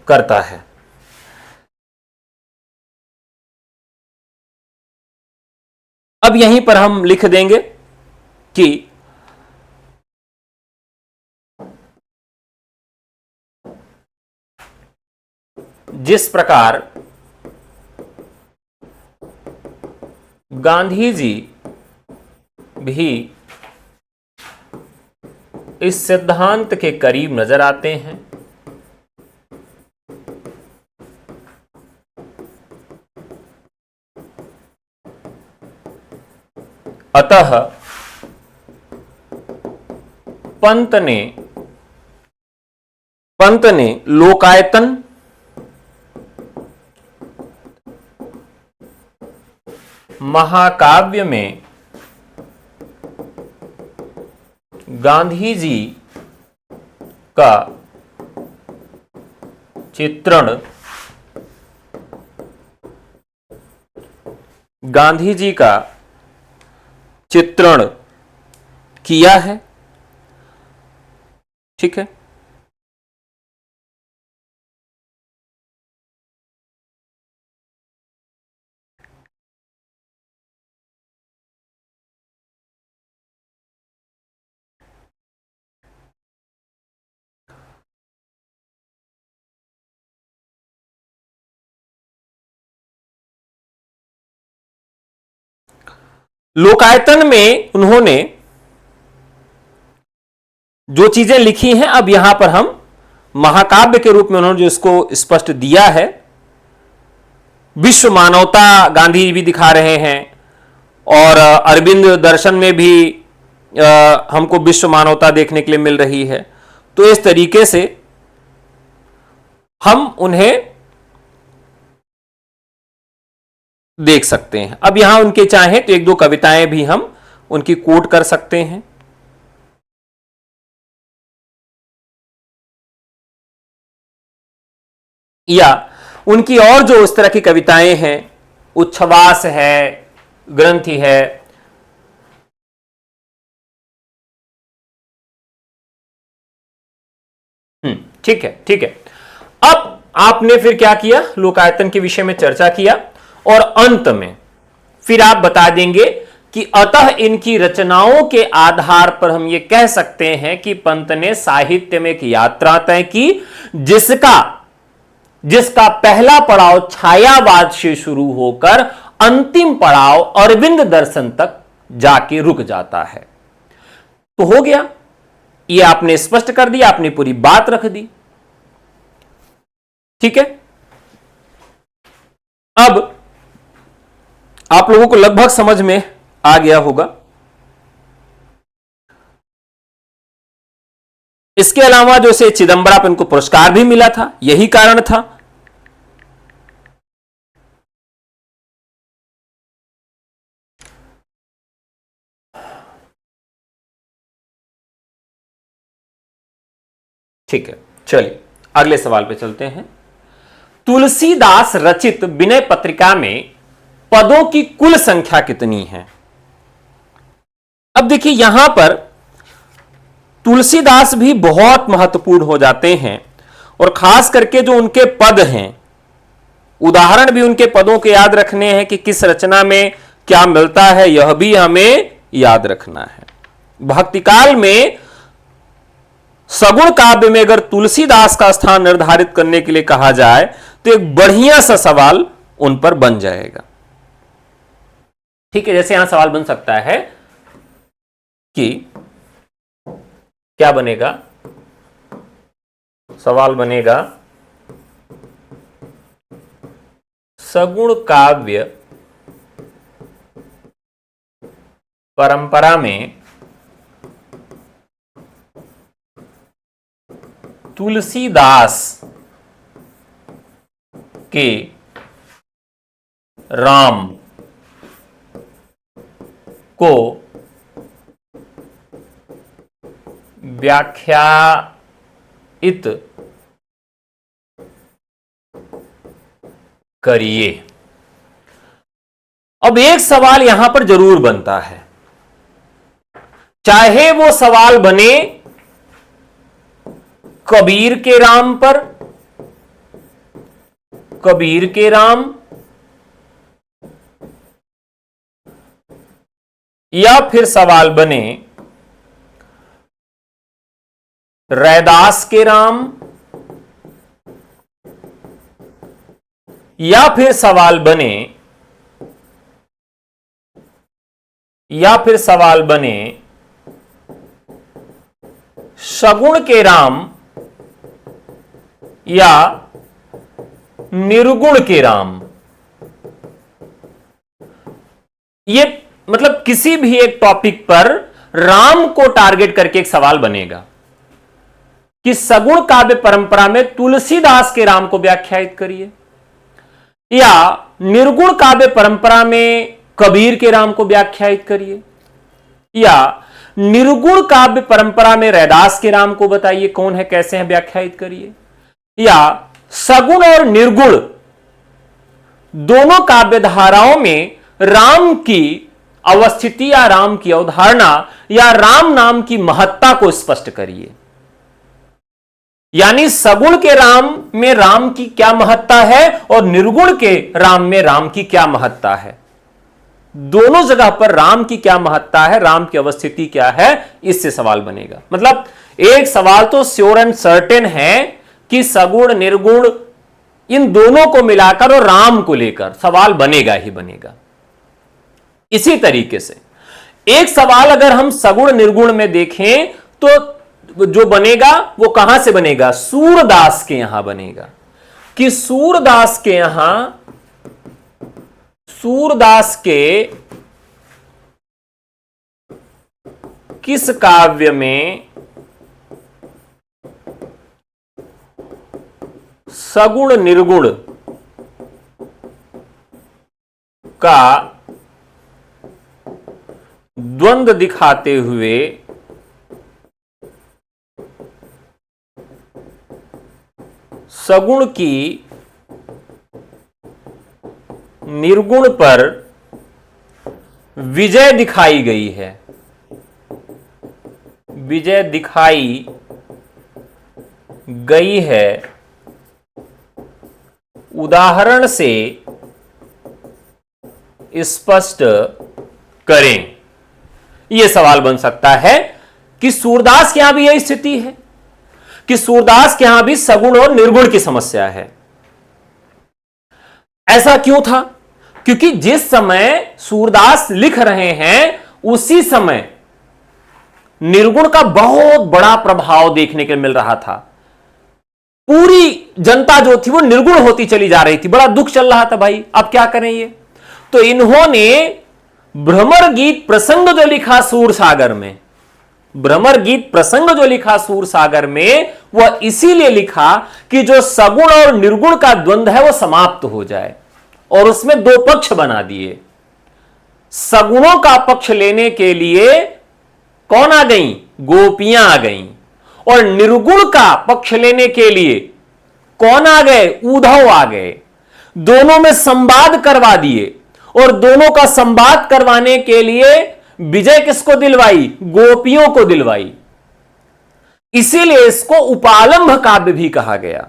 करता है। अब यहीं पर हम लिख देंगे कि जिस प्रकार गांधी जी भी इस सिद्धांत के करीब नजर आते हैं, अतः पंत ने लोकायतन महाकाव्य में गांधी जी का चित्रण, गांधी जी का चित्रण किया है। ठीक है, लोकायतन में उन्होंने जो चीजें लिखी हैं, अब यहां पर हम महाकाव्य के रूप में उन्होंने जो इसको स्पष्ट दिया है, विश्व मानवता गांधी जी भी दिखा रहे हैं, और अरविंद दर्शन में भी हमको विश्व मानवता देखने के लिए मिल रही है। तो इस तरीके से हम उन्हें देख सकते हैं। अब यहां उनके चाहे तो एक दो कविताएं भी हम उनकी कोट कर सकते हैं। या उनकी और जो इस तरह की कविताएं हैं, उच्छ्वास है, ग्रंथि है, ठीक है, ठीक है। अब आपने फिर क्या किया, लोकायतन के विषय में चर्चा किया, और अंत में फिर आप बता देंगे कि अतः इनकी रचनाओं के आधार पर हम ये कह सकते हैं कि पंत ने साहित्य में एक यात्रा तय की, जिसका पहला पड़ाव छायावाद से शुरू होकर अंतिम पड़ाव अरविंद दर्शन तक जाके रुक जाता है। तो हो गया, ये आपने स्पष्ट कर दिया, आपने पूरी बात रख दी। ठीक है, अब आप लोगों को लगभग समझ में आ गया होगा। इसके अलावा जो से चिदंबरम को पुरस्कार भी मिला था, यही कारण था। ठीक है, चलिए अगले सवाल पे चलते हैं। तुलसीदास रचित विनय पत्रिका में पदों की कुल संख्या कितनी है? अब देखिए, यहां पर तुलसीदास भी बहुत महत्वपूर्ण हो जाते हैं, और खास करके जो उनके पद हैं, उदाहरण भी उनके पदों के याद रखने हैं कि किस रचना में क्या मिलता है, यह भी हमें याद रखना है। भक्तिकाल में सगुण काव्य में अगर तुलसीदास का स्थान निर्धारित करने के लिए कहा जाए तो एक बढ़िया सा सवाल उन पर बन जाएगा। ठीक है, जैसे यहां सवाल बन सकता है कि क्या बनेगा, सवाल बनेगा सगुण काव्य परंपरा में तुलसीदास के राम को व्याख्यायित करिए। अब एक सवाल यहां पर जरूर बनता है, चाहे वो सवाल बने कबीर के राम पर, कबीर के राम, या फिर सवाल बने रैदास के राम, या फिर सवाल बने सगुण के राम या निर्गुण के राम। ये मतलब किसी भी एक टॉपिक पर राम को टारगेट करके एक सवाल बनेगा कि सगुण काव्य परंपरा में तुलसीदास के राम को व्याख्यायित करिए, या निर्गुण काव्य परंपरा में कबीर के राम को व्याख्यायित करिए, या निर्गुण काव्य परंपरा में रैदास के राम को बताइए कौन है, कैसे हैं, व्याख्यायित करिए, या सगुण और निर्गुण दोनों काव्य धाराओं में राम की अवस्थिति या राम की अवधारणा या राम नाम की महत्ता को स्पष्ट करिए। यानी सगुण के राम में राम की क्या महत्ता है और निर्गुण के राम में राम की क्या महत्ता है, दोनों जगह पर राम की क्या महत्ता है, राम की अवस्थिति क्या है, इससे सवाल बनेगा। मतलब एक सवाल तो श्योर एंड सर्टेन है कि सगुण निर्गुण इन दोनों को मिलाकर और राम को लेकर सवाल बनेगा ही बनेगा। इसी तरीके से एक सवाल अगर हम सगुण निर्गुण में देखें तो जो बनेगा वो कहां से बनेगा, सूरदास के यहां बनेगा कि सूरदास के किस काव्य में सगुण निर्गुण का द्वंद्व दिखाते हुए सगुण की निर्गुण पर विजय दिखाई गई है, विजय दिखाई गई है, उदाहरण से स्पष्ट करें। यह सवाल बन सकता है कि सूरदास के यहां भी यह स्थिति है कि सूरदास के यहां भी सगुण और निर्गुण की समस्या है। ऐसा क्यों था? क्योंकि जिस समय सूरदास लिख रहे हैं उसी समय निर्गुण का बहुत बड़ा प्रभाव देखने को मिल रहा था। पूरी जनता जो थी वो निर्गुण होती चली जा रही थी, बड़ा दुख चल रहा था भाई, अब क्या करें ये। तो इन्होंने भ्रमर गीत प्रसंग जो लिखा सूर सागर में, भ्रमर गीत प्रसंग जो लिखा सूर सागर में, वह इसीलिए लिखा कि जो सगुण और निर्गुण का द्वंद्व है वो समाप्त हो जाए, और उसमें दो पक्ष बना दिए। सगुणों का पक्ष लेने के लिए कौन आ गई, गोपियां आ गईं, और निर्गुण का पक्ष लेने के लिए कौन आ गए, उद्धव आ गए। दोनों में संवाद करवा दिए, और दोनों का संवाद करवाने के लिए विजय किसको दिलवाई, गोपियों को दिलवाई। इसीलिए इसको उपालंभ काव्य भी कहा गया।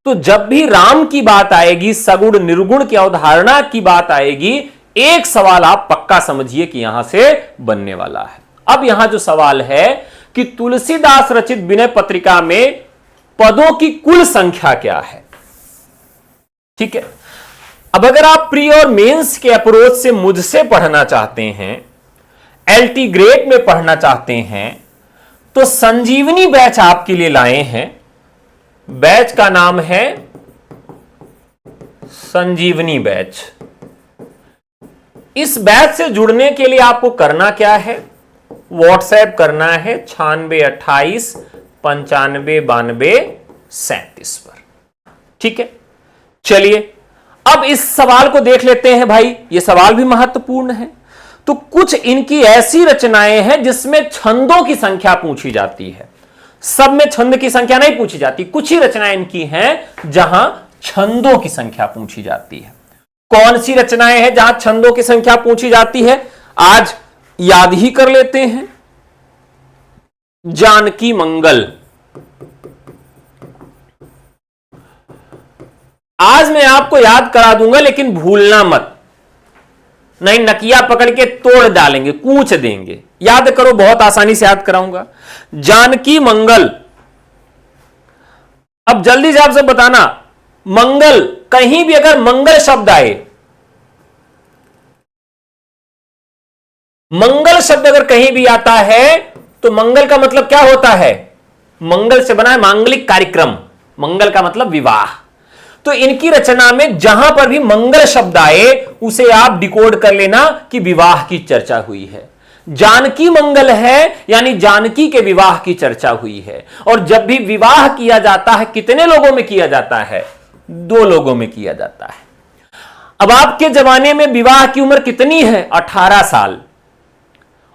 तो जब भी राम की बात आएगी, सगुण निर्गुण की अवधारणा की बात आएगी, एक सवाल आप पक्का समझिए कि यहां से बनने वाला है। अब यहां जो सवाल है कि तुलसीदास रचित विनय पत्रिका में पदों की कुल संख्या क्या है, ठीक है। अब अगर आप प्री और मेंस के अप्रोच से मुझसे पढ़ना चाहते हैं, एलटी ग्रेड में पढ़ना चाहते हैं, तो संजीवनी बैच आपके लिए लाए हैं। बैच का नाम है संजीवनी बैच। इस बैच से जुड़ने के लिए आपको करना क्या है, व्हाट्सएप करना है 9628 95, 92, 37 पर। ठीक है, चलिए अब इस सवाल को देख लेते हैं भाई, यह सवाल भी महत्वपूर्ण है। तो कुछ इनकी ऐसी रचनाएं हैं जिसमें छंदों की संख्या पूछी जाती है। सब में छंद की संख्या नहीं पूछी जाती, कुछ ही रचनाएं इनकी हैं जहां छंदों की संख्या पूछी जाती है। कौन सी रचनाएं हैं जहां छंदों की संख्या पूछी जाती है, आज याद ही कर लेते हैं। जानकी मंगल, आज मैं आपको याद करा दूंगा लेकिन भूलना मत, नहीं नकिया पकड़ के तोड़ डालेंगे, कूच देंगे। याद करो, बहुत आसानी से याद कराऊंगा। जानकी मंगल, अब जल्दी से आप सब बताना, मंगल, कहीं भी अगर मंगल शब्द आए, मंगल शब्द अगर कहीं भी आता है तो मंगल का मतलब क्या होता है? मंगल से बना है मांगलिक कार्यक्रम, मंगल का मतलब विवाह। तो इनकी रचना में जहां पर भी मंगल शब्द आए उसे आप डिकोड कर लेना कि विवाह की चर्चा हुई है। जानकी मंगल है यानी जानकी के विवाह की चर्चा हुई है। और जब भी विवाह किया जाता है कितने लोगों में किया जाता है? 2 लोगों में किया जाता है। अब आपके जमाने में विवाह की उम्र कितनी है? 18 साल।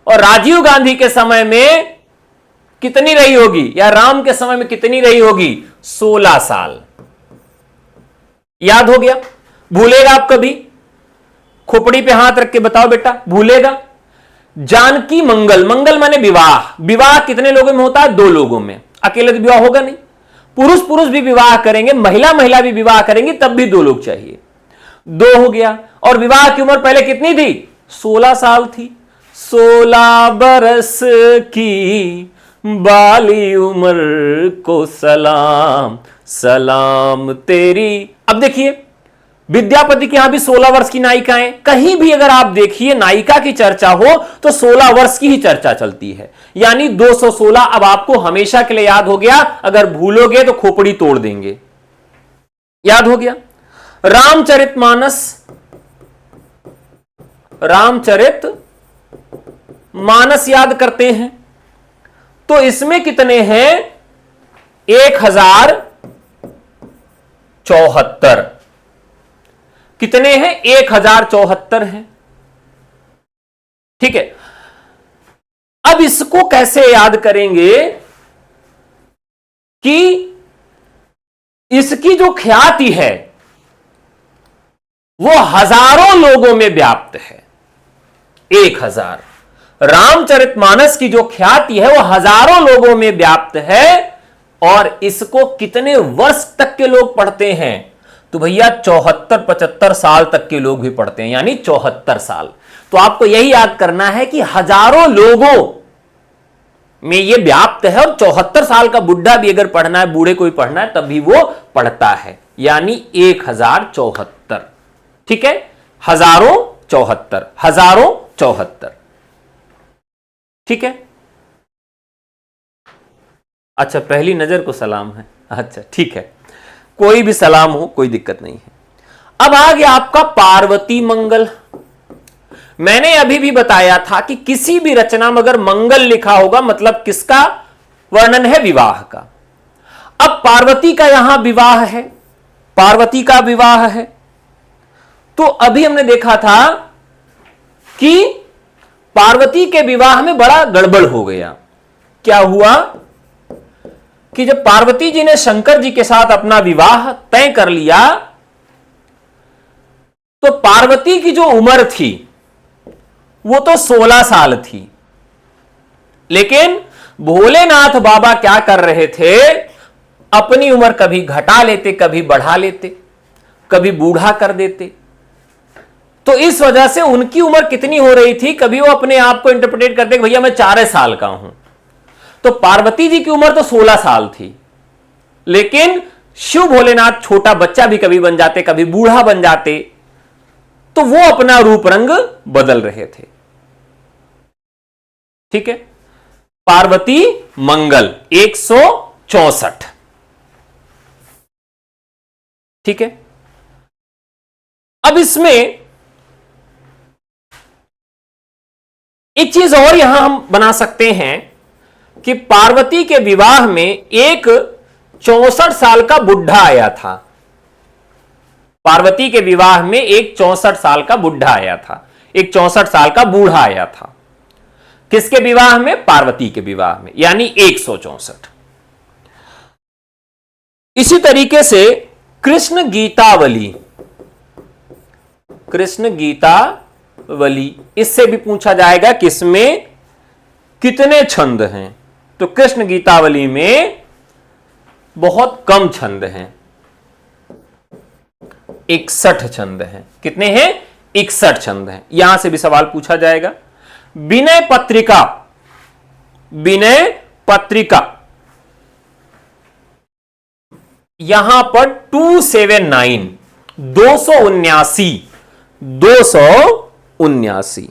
और राजीव गांधी के समय में कितनी रही होगी, या राम के समय में कितनी रही होगी? 16 साल। याद हो गया? भूलेगा आप कभी? खोपड़ी पे हाथ रख के बताओ बेटा, भूलेगा? जानकी मंगल, मंगल माने विवाह। विवाह कितने लोगों में होता है? 2 लोगों में। अकेले तो विवाह होगा नहीं, पुरुष पुरुष भी विवाह करेंगे, महिला महिला भी विवाह करेंगी, तब भी 2 लोग चाहिए। 2 हो गया। और विवाह की उम्र पहले कितनी थी? 16 साल थी। 16 बरस की बाली उम्र को सलाम, सलाम तेरी। अब देखिए, विद्यापति के यहां भी 16 वर्ष की नायिकाएं, कहीं भी अगर आप देखिए नायिका की चर्चा हो तो 16 वर्ष की ही चर्चा चलती है, यानी 216। अब आपको हमेशा के लिए याद हो गया, अगर भूलोगे तो खोपड़ी तोड़ देंगे। याद हो गया? रामचरितमानस, रामचरित मानस याद करते हैं तो इसमें कितने हैं? 1074। कितने हैं? 1074 हैं। ठीक है, अब इसको कैसे याद करेंगे कि इसकी जो ख्याति है वो हजारों लोगों में व्याप्त है। 1000। रामचरितमानस की जो ख्याति है वो हजारों लोगों में व्याप्त है। और इसको कितने वर्ष तक के लोग पढ़ते हैं? तो भैया 74-75 साल तक के लोग भी पढ़ते हैं, यानी 74 साल। तो आपको यही याद करना है कि हजारों लोगों में ये व्याप्त है। और 74 साल का बुढ़ा भी अगर पढ़ना है, बूढ़े को भी पढ़ना है, तब भी वो पढ़ता है, यानी 1074। ठीक है, हजारों 74, हजारों 74। ठीक है, अच्छा, पहली नजर को सलाम है। अच्छा ठीक है, कोई भी सलाम हो, कोई दिक्कत नहीं है। अब आ गया आपका पार्वती मंगल। मैंने अभी भी बताया था कि किसी भी रचना में अगर मंगल लिखा होगा मतलब किसका वर्णन है? विवाह का। अब पार्वती का यहां विवाह है, पार्वती का विवाह है। तो अभी हमने देखा था कि पार्वती के विवाह में बड़ा गड़बड़ हो गया। क्या हुआ कि जब पार्वती जी ने शंकर जी के साथ अपना विवाह तय कर लिया तो पार्वती की जो उम्र थी वो तो 16 साल थी। लेकिन भोलेनाथ बाबा क्या कर रहे थे? अपनी उम्र कभी घटा लेते, कभी बढ़ा लेते, कभी बूढ़ा कर देते। तो इस वजह से उनकी उम्र कितनी हो रही थी, कभी वो अपने आप को इंटरप्रेट करते कि भैया मैं 4 साल का हूं। तो पार्वती जी की उम्र तो 16 साल थी, लेकिन शिव भोलेनाथ छोटा बच्चा भी कभी बन जाते, कभी बूढ़ा बन जाते, तो वो अपना रूप रंग बदल रहे थे। ठीक है, पार्वती मंगल 164। ठीक है, अब इसमें एक चीज और यहां हम बना सकते हैं कि पार्वती के विवाह में एक 64 साल का बुढ़ा आया था। पार्वती के विवाह में एक 64 साल का बुढ़ा आया था, एक 64 साल का बूढ़ा आया था। किसके विवाह में? पार्वती के विवाह में, यानी 164। इसी तरीके से कृष्ण गीतावली, कृष्ण गीतावली, इससे भी पूछा जाएगा कि इसमें कितने छंद हैं। तो कृष्ण गीतावली में बहुत कम छंद हैं, 61 छंद हैं। कितने हैं? 61 छंद हैं। यहां से भी सवाल पूछा जाएगा। विनय पत्रिका, विनय पत्रिका, यहां पर 279, 279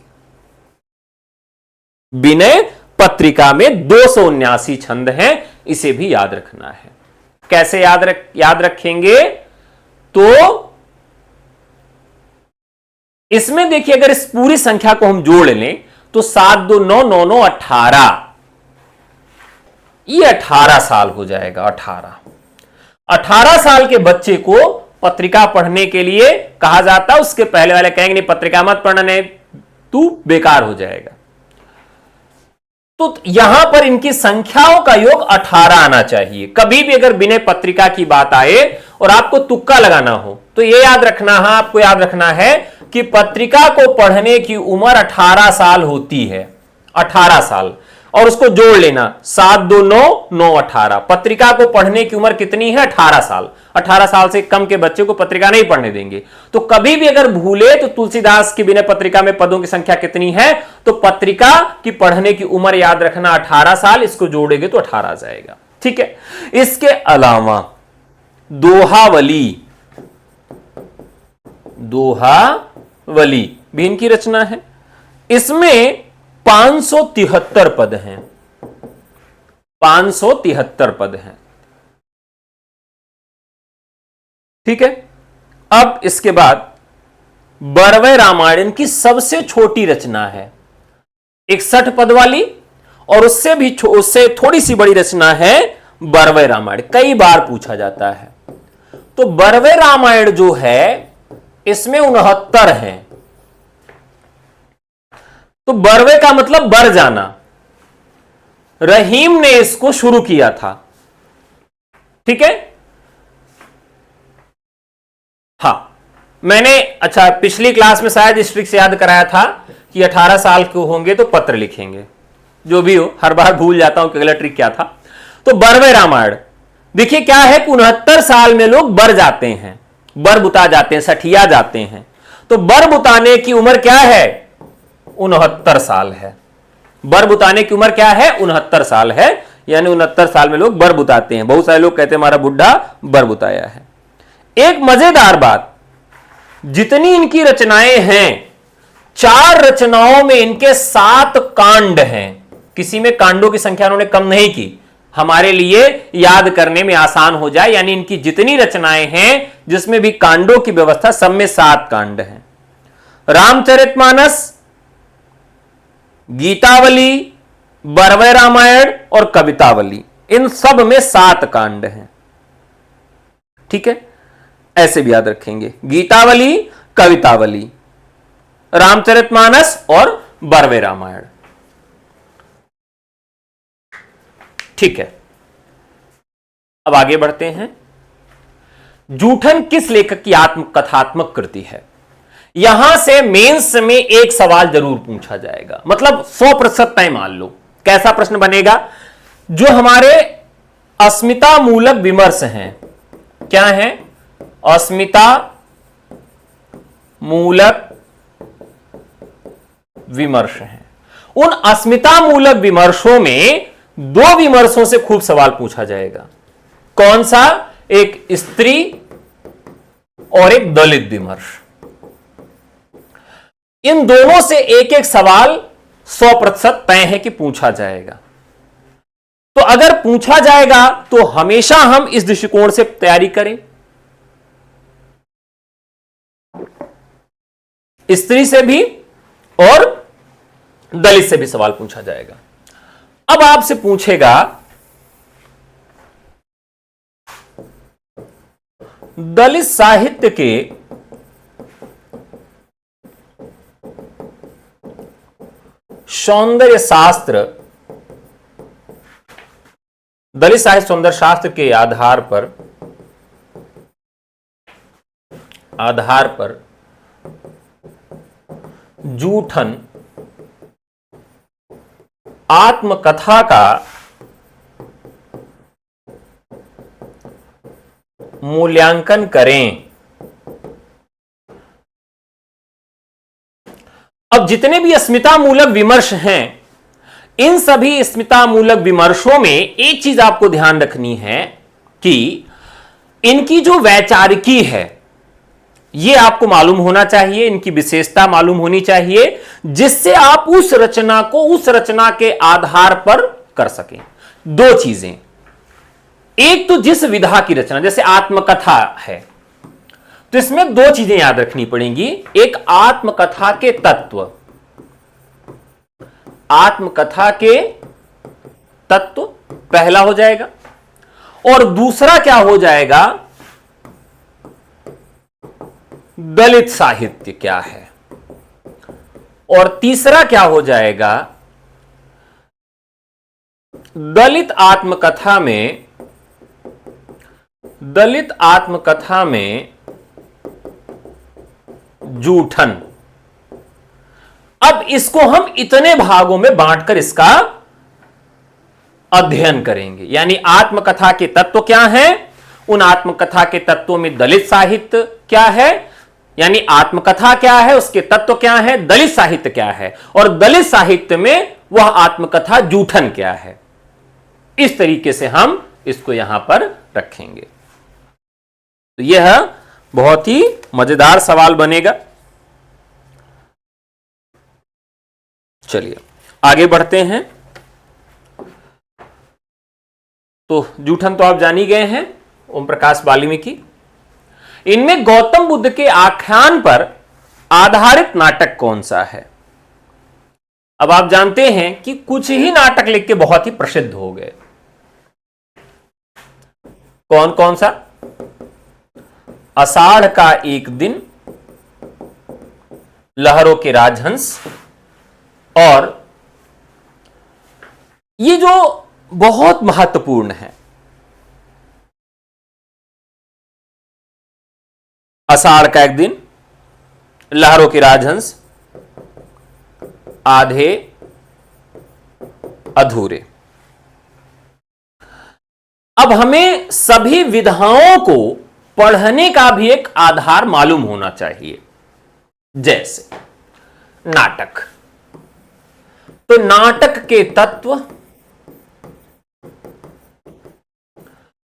विनय पत्रिका में 279 छंद हैं। इसे भी याद रखना है। कैसे याद रखेंगे? तो इसमें देखिए, अगर इस पूरी संख्या को हम जोड़ लें तो 7 2 9 9 9 18, ये 18 साल हो जाएगा। 18 साल के बच्चे को पत्रिका पढ़ने के लिए कहा जाता है। उसके पहले वाले कहेंगे नहीं पत्रिका मत पढ़ना, नहीं तू बेकार हो जाएगा। तो यहां पर इनकी संख्याओं का योग 18 आना चाहिए। कभी भी अगर विनय पत्रिका की बात आए और आपको तुक्का लगाना हो तो यह याद रखना है, आपको याद रखना है कि पत्रिका को पढ़ने की उम्र 18 साल होती है। 18 साल, और उसको जोड़ लेना 7 2 9 9 18। पत्रिका को पढ़ने की उम्र कितनी है? 18 साल। 18 साल से कम के बच्चे को पत्रिका नहीं पढ़ने देंगे। तो कभी भी अगर भूले तो तुलसीदास की विनय पत्रिका में पदों की संख्या कितनी है, तो पत्रिका की पढ़ने की उम्र याद रखना 18 साल, इसको जोड़ेंगे तो 18 आ जाएगा। ठीक है। इसके अलावा दोहावली, दोहावली भी इनकी रचना है। इसमें 573 पद हैं, 573 पद हैं। ठीक है। अब इसके बाद बरवे रामायण की सबसे छोटी रचना है, 61 पद वाली, और उससे थोड़ी सी बड़ी रचना है बरवे रामायण। कई बार पूछा जाता है। तो बरवे रामायण जो है इसमें 69 हैं। तो बरवे का मतलब बर जाना। रहीम ने इसको शुरू किया था। ठीक है। हां, मैंने पिछली क्लास में शायद इस ट्रिक से याद कराया था कि 18 साल के होंगे तो पत्र लिखेंगे। जो भी हो, हर बार भूल जाता हूं कि अगला ट्रिक क्या था। तो बरवे रामायण देखिए क्या है, 69 साल में लोग बर जाते हैं, बर बुता जाते हैं, सठिया जाते हैं। तो बर बुताने की उम्र क्या है? 69 साल है। बर बुताने की उम्र क्या है? 69 साल है। यानी 69 साल में लोग बर बुताते हैं। बहुत सारे लोग कहते हैं हमारा बुढ़ा बर बुताया है। एक मजेदार बात, जितनी इनकी रचनाएं हैं, 4 रचनाओं में इनके 7 कांड हैं। किसी में कांडों की संख्या उन्होंने कम नहीं की, हमारे लिए याद करने में आसान हो जाए। यानी इनकी जितनी रचनाएं हैं जिसमें भी कांडों की व्यवस्था, सब में 7 कांड हैं। रामचरितमानस, गीतावली, बरवे रामायण और कवितावली, इन सब में 7 कांड हैं। ठीक है। ऐसे भी याद रखेंगे, गीतावली, कवितावली, रामचरितमानस और बरवे रामायण। ठीक है। अब आगे बढ़ते हैं। जूठन किस लेखक की आत्मकथात्मक कृति है? यहां से मेंस में एक सवाल जरूर पूछा जाएगा, मतलब 100% तय मान लो। कैसा प्रश्न बनेगा? जो हमारे अस्मिता मूलक विमर्श हैं, क्या है? अस्मिता मूलक विमर्श हैं। उन अस्मिता मूलक विमर्शों में 2 विमर्शों से खूब सवाल पूछा जाएगा। कौन सा? एक स्त्री और एक दलित विमर्श। इन दोनों से एक एक सवाल 100% तय है कि पूछा जाएगा। तो अगर पूछा जाएगा तो हमेशा हम इस दृष्टिकोण से तैयारी करें। स्त्री से भी और दलित से भी सवाल पूछा जाएगा। अब आपसे पूछेगा दलित साहित्य के सौंदर्य शास्त्र, दलित साहित्य सौंदर्य शास्त्र के आधार पर जूठन आत्मकथा का मूल्यांकन करें। अब जितने भी अस्मितामूलक विमर्श हैं, इन सभी अस्मितामूलक विमर्शों में एक चीज आपको ध्यान रखनी है कि इनकी जो वैचारिकी है यह आपको मालूम होना चाहिए, इनकी विशेषता मालूम होनी चाहिए, जिससे आप उस रचना को उस रचना के आधार पर कर सकें। दो चीजें, एक तो जिस विधा की रचना, जैसे आत्मकथा है, तो इसमें दो चीजें याद रखनी पड़ेंगी। एक आत्मकथा के तत्व, आत्मकथा के तत्व पहला हो जाएगा, और दूसरा क्या हो जाएगा, दलित साहित्य क्या है, और तीसरा क्या हो जाएगा, दलित आत्मकथा में जूठन। अब इसको हम इतने भागों में बांटकर इसका अध्ययन करेंगे। यानी आत्मकथा के तत्व क्या हैं, उन आत्मकथा के तत्वों में दलित साहित्य क्या है, यानी आत्मकथा क्या है, उसके तत्व क्या है, दलित साहित्य क्या है, और दलित साहित्य में वह आत्मकथा जूठन क्या है। इस तरीके से हम इसको यहां पर रखेंगे। तो यह बहुत ही मजेदार सवाल बनेगा। चलिए आगे बढ़ते हैं। तो जूठन तो आप जान ही गए हैं, ओम प्रकाश वाल्मीकि। इनमें गौतम बुद्ध के आख्यान पर आधारित नाटक कौन सा है? अब आप जानते हैं कि कुछ ही नाटक लिख के बहुत ही प्रसिद्ध हो गए। कौन कौन सा? आषाढ़ का एक दिन, लहरों के राजहंस, और ये जो बहुत महत्वपूर्ण है, आषाढ़ का एक दिन, लहरों के राजहंस, आधे अधूरे। अब हमें सभी विधाओं को पढ़ने का भी एक आधार मालूम होना चाहिए। जैसे नाटक, तो नाटक के तत्व,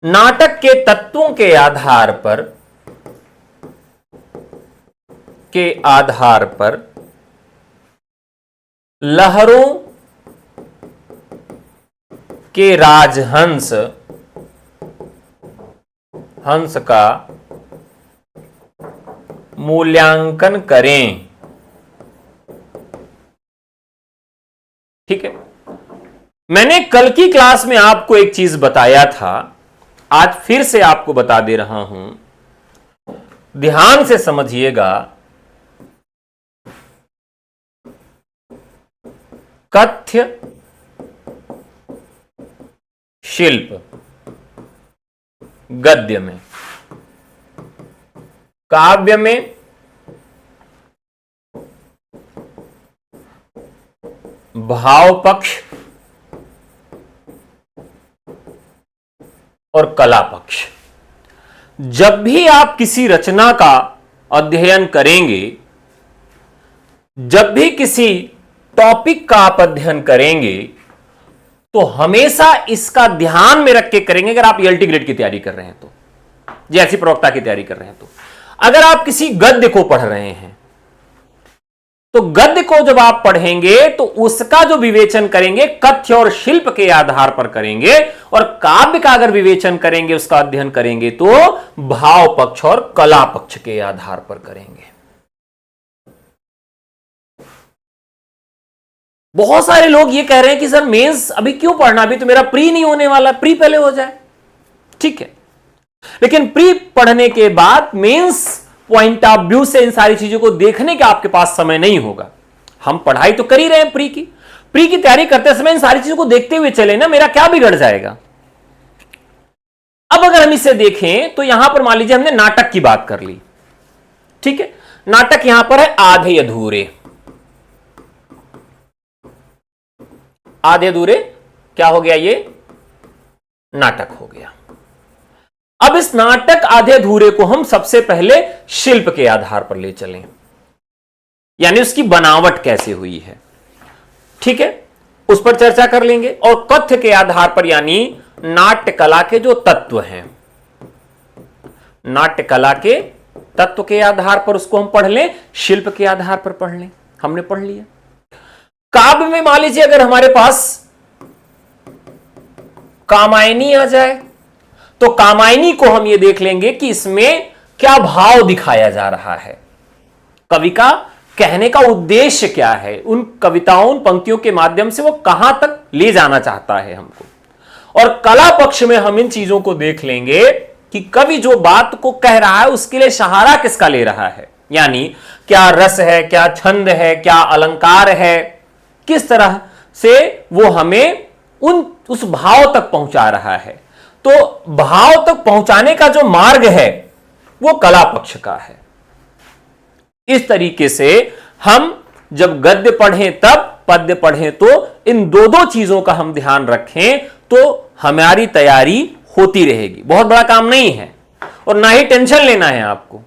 नाटक के तत्वों के आधार पर लहरों के राजहंस, हंस का मूल्यांकन करें। ठीक है, मैंने कल की क्लास में आपको एक चीज बताया था, आज फिर से आपको बता दे रहा हूं, ध्यान से समझिएगा। कथ्य शिल्प गद्य में, काव्य में भाव पक्ष और कला पक्ष। जब भी आप किसी रचना का अध्ययन करेंगे, जब भी किसी टॉपिक का आप अध्ययन करेंगे, तो हमेशा इसका ध्यान में रख के करेंगे। अगर आप ईएलटी ग्रेड की तैयारी कर रहे हैं तो, जैसी प्रवक्ता की तैयारी कर रहे हैं तो, अगर आप किसी गद्य को पढ़ रहे हैं तो गद्य को जब आप पढ़ेंगे तो उसका जो विवेचन करेंगे कथ्य और शिल्प के आधार पर करेंगे, और काव्य का अगर विवेचन करेंगे, उसका अध्ययन करेंगे तो भाव पक्ष और कला पक्ष के आधार पर करेंगे। बहुत सारे लोग ये कह रहे हैं कि सर मेंस अभी क्यों पढ़ना, अभी तो मेरा प्री नहीं होने वाला, प्री पहले हो जाए। ठीक है, लेकिन प्री पढ़ने के बाद मेंस पॉइंट ऑफ व्यू से इन सारी चीजों को देखने का आपके पास समय नहीं होगा। हम पढ़ाई तो कर ही रहे हैं, प्री की तैयारी करते समय इन सारी चीजों को देखते हुए चले ना, मेरा क्या बिगड़ जाएगा। अब अगर हम इसे देखें तो यहां पर मान लीजिए हमने नाटक की बात कर ली। ठीक है, नाटक यहां पर है आधे अधूरे। आधे अधूरे क्या हो गया, ये नाटक हो गया। अब इस नाटक आधे अधूरे को हम सबसे पहले शिल्प के आधार पर ले चलें, यानी उसकी बनावट कैसे हुई है। ठीक है, उस पर चर्चा कर लेंगे। और कथ्य के आधार पर, यानी नाट्य कला के जो तत्व हैं, नाट्य कला के तत्व के आधार पर उसको हम पढ़ लें, शिल्प के आधार पर पढ़ लें। हमने पढ़ लिया। काव्य में मान लीजिए अगर हमारे पास कामायनी आ जाए, तो कामायनी को हम ये देख लेंगे कि इसमें क्या भाव दिखाया जा रहा है, कवि का कहने का उद्देश्य क्या है, उन कविताओं, उन पंक्तियों के माध्यम से वो कहां तक ले जाना चाहता है हमको। और कला पक्ष में हम इन चीजों को देख लेंगे कि कवि जो बात को कह रहा है उसके लिए सहारा किसका ले रहा है, यानी क्या रस है, क्या छंद है, क्या अलंकार है, किस तरह से वो हमें उस भाव तक पहुंचा रहा है। तो भाव तक पहुंचाने का जो मार्ग है वो कला पक्ष का है। इस तरीके से हम जब गद्य पढ़ें तब पद्य पढ़ें तो इन दो दो चीजों का हम ध्यान रखें तो हमारी तैयारी होती रहेगी। बहुत बड़ा काम नहीं है और ना ही टेंशन लेना है आपको,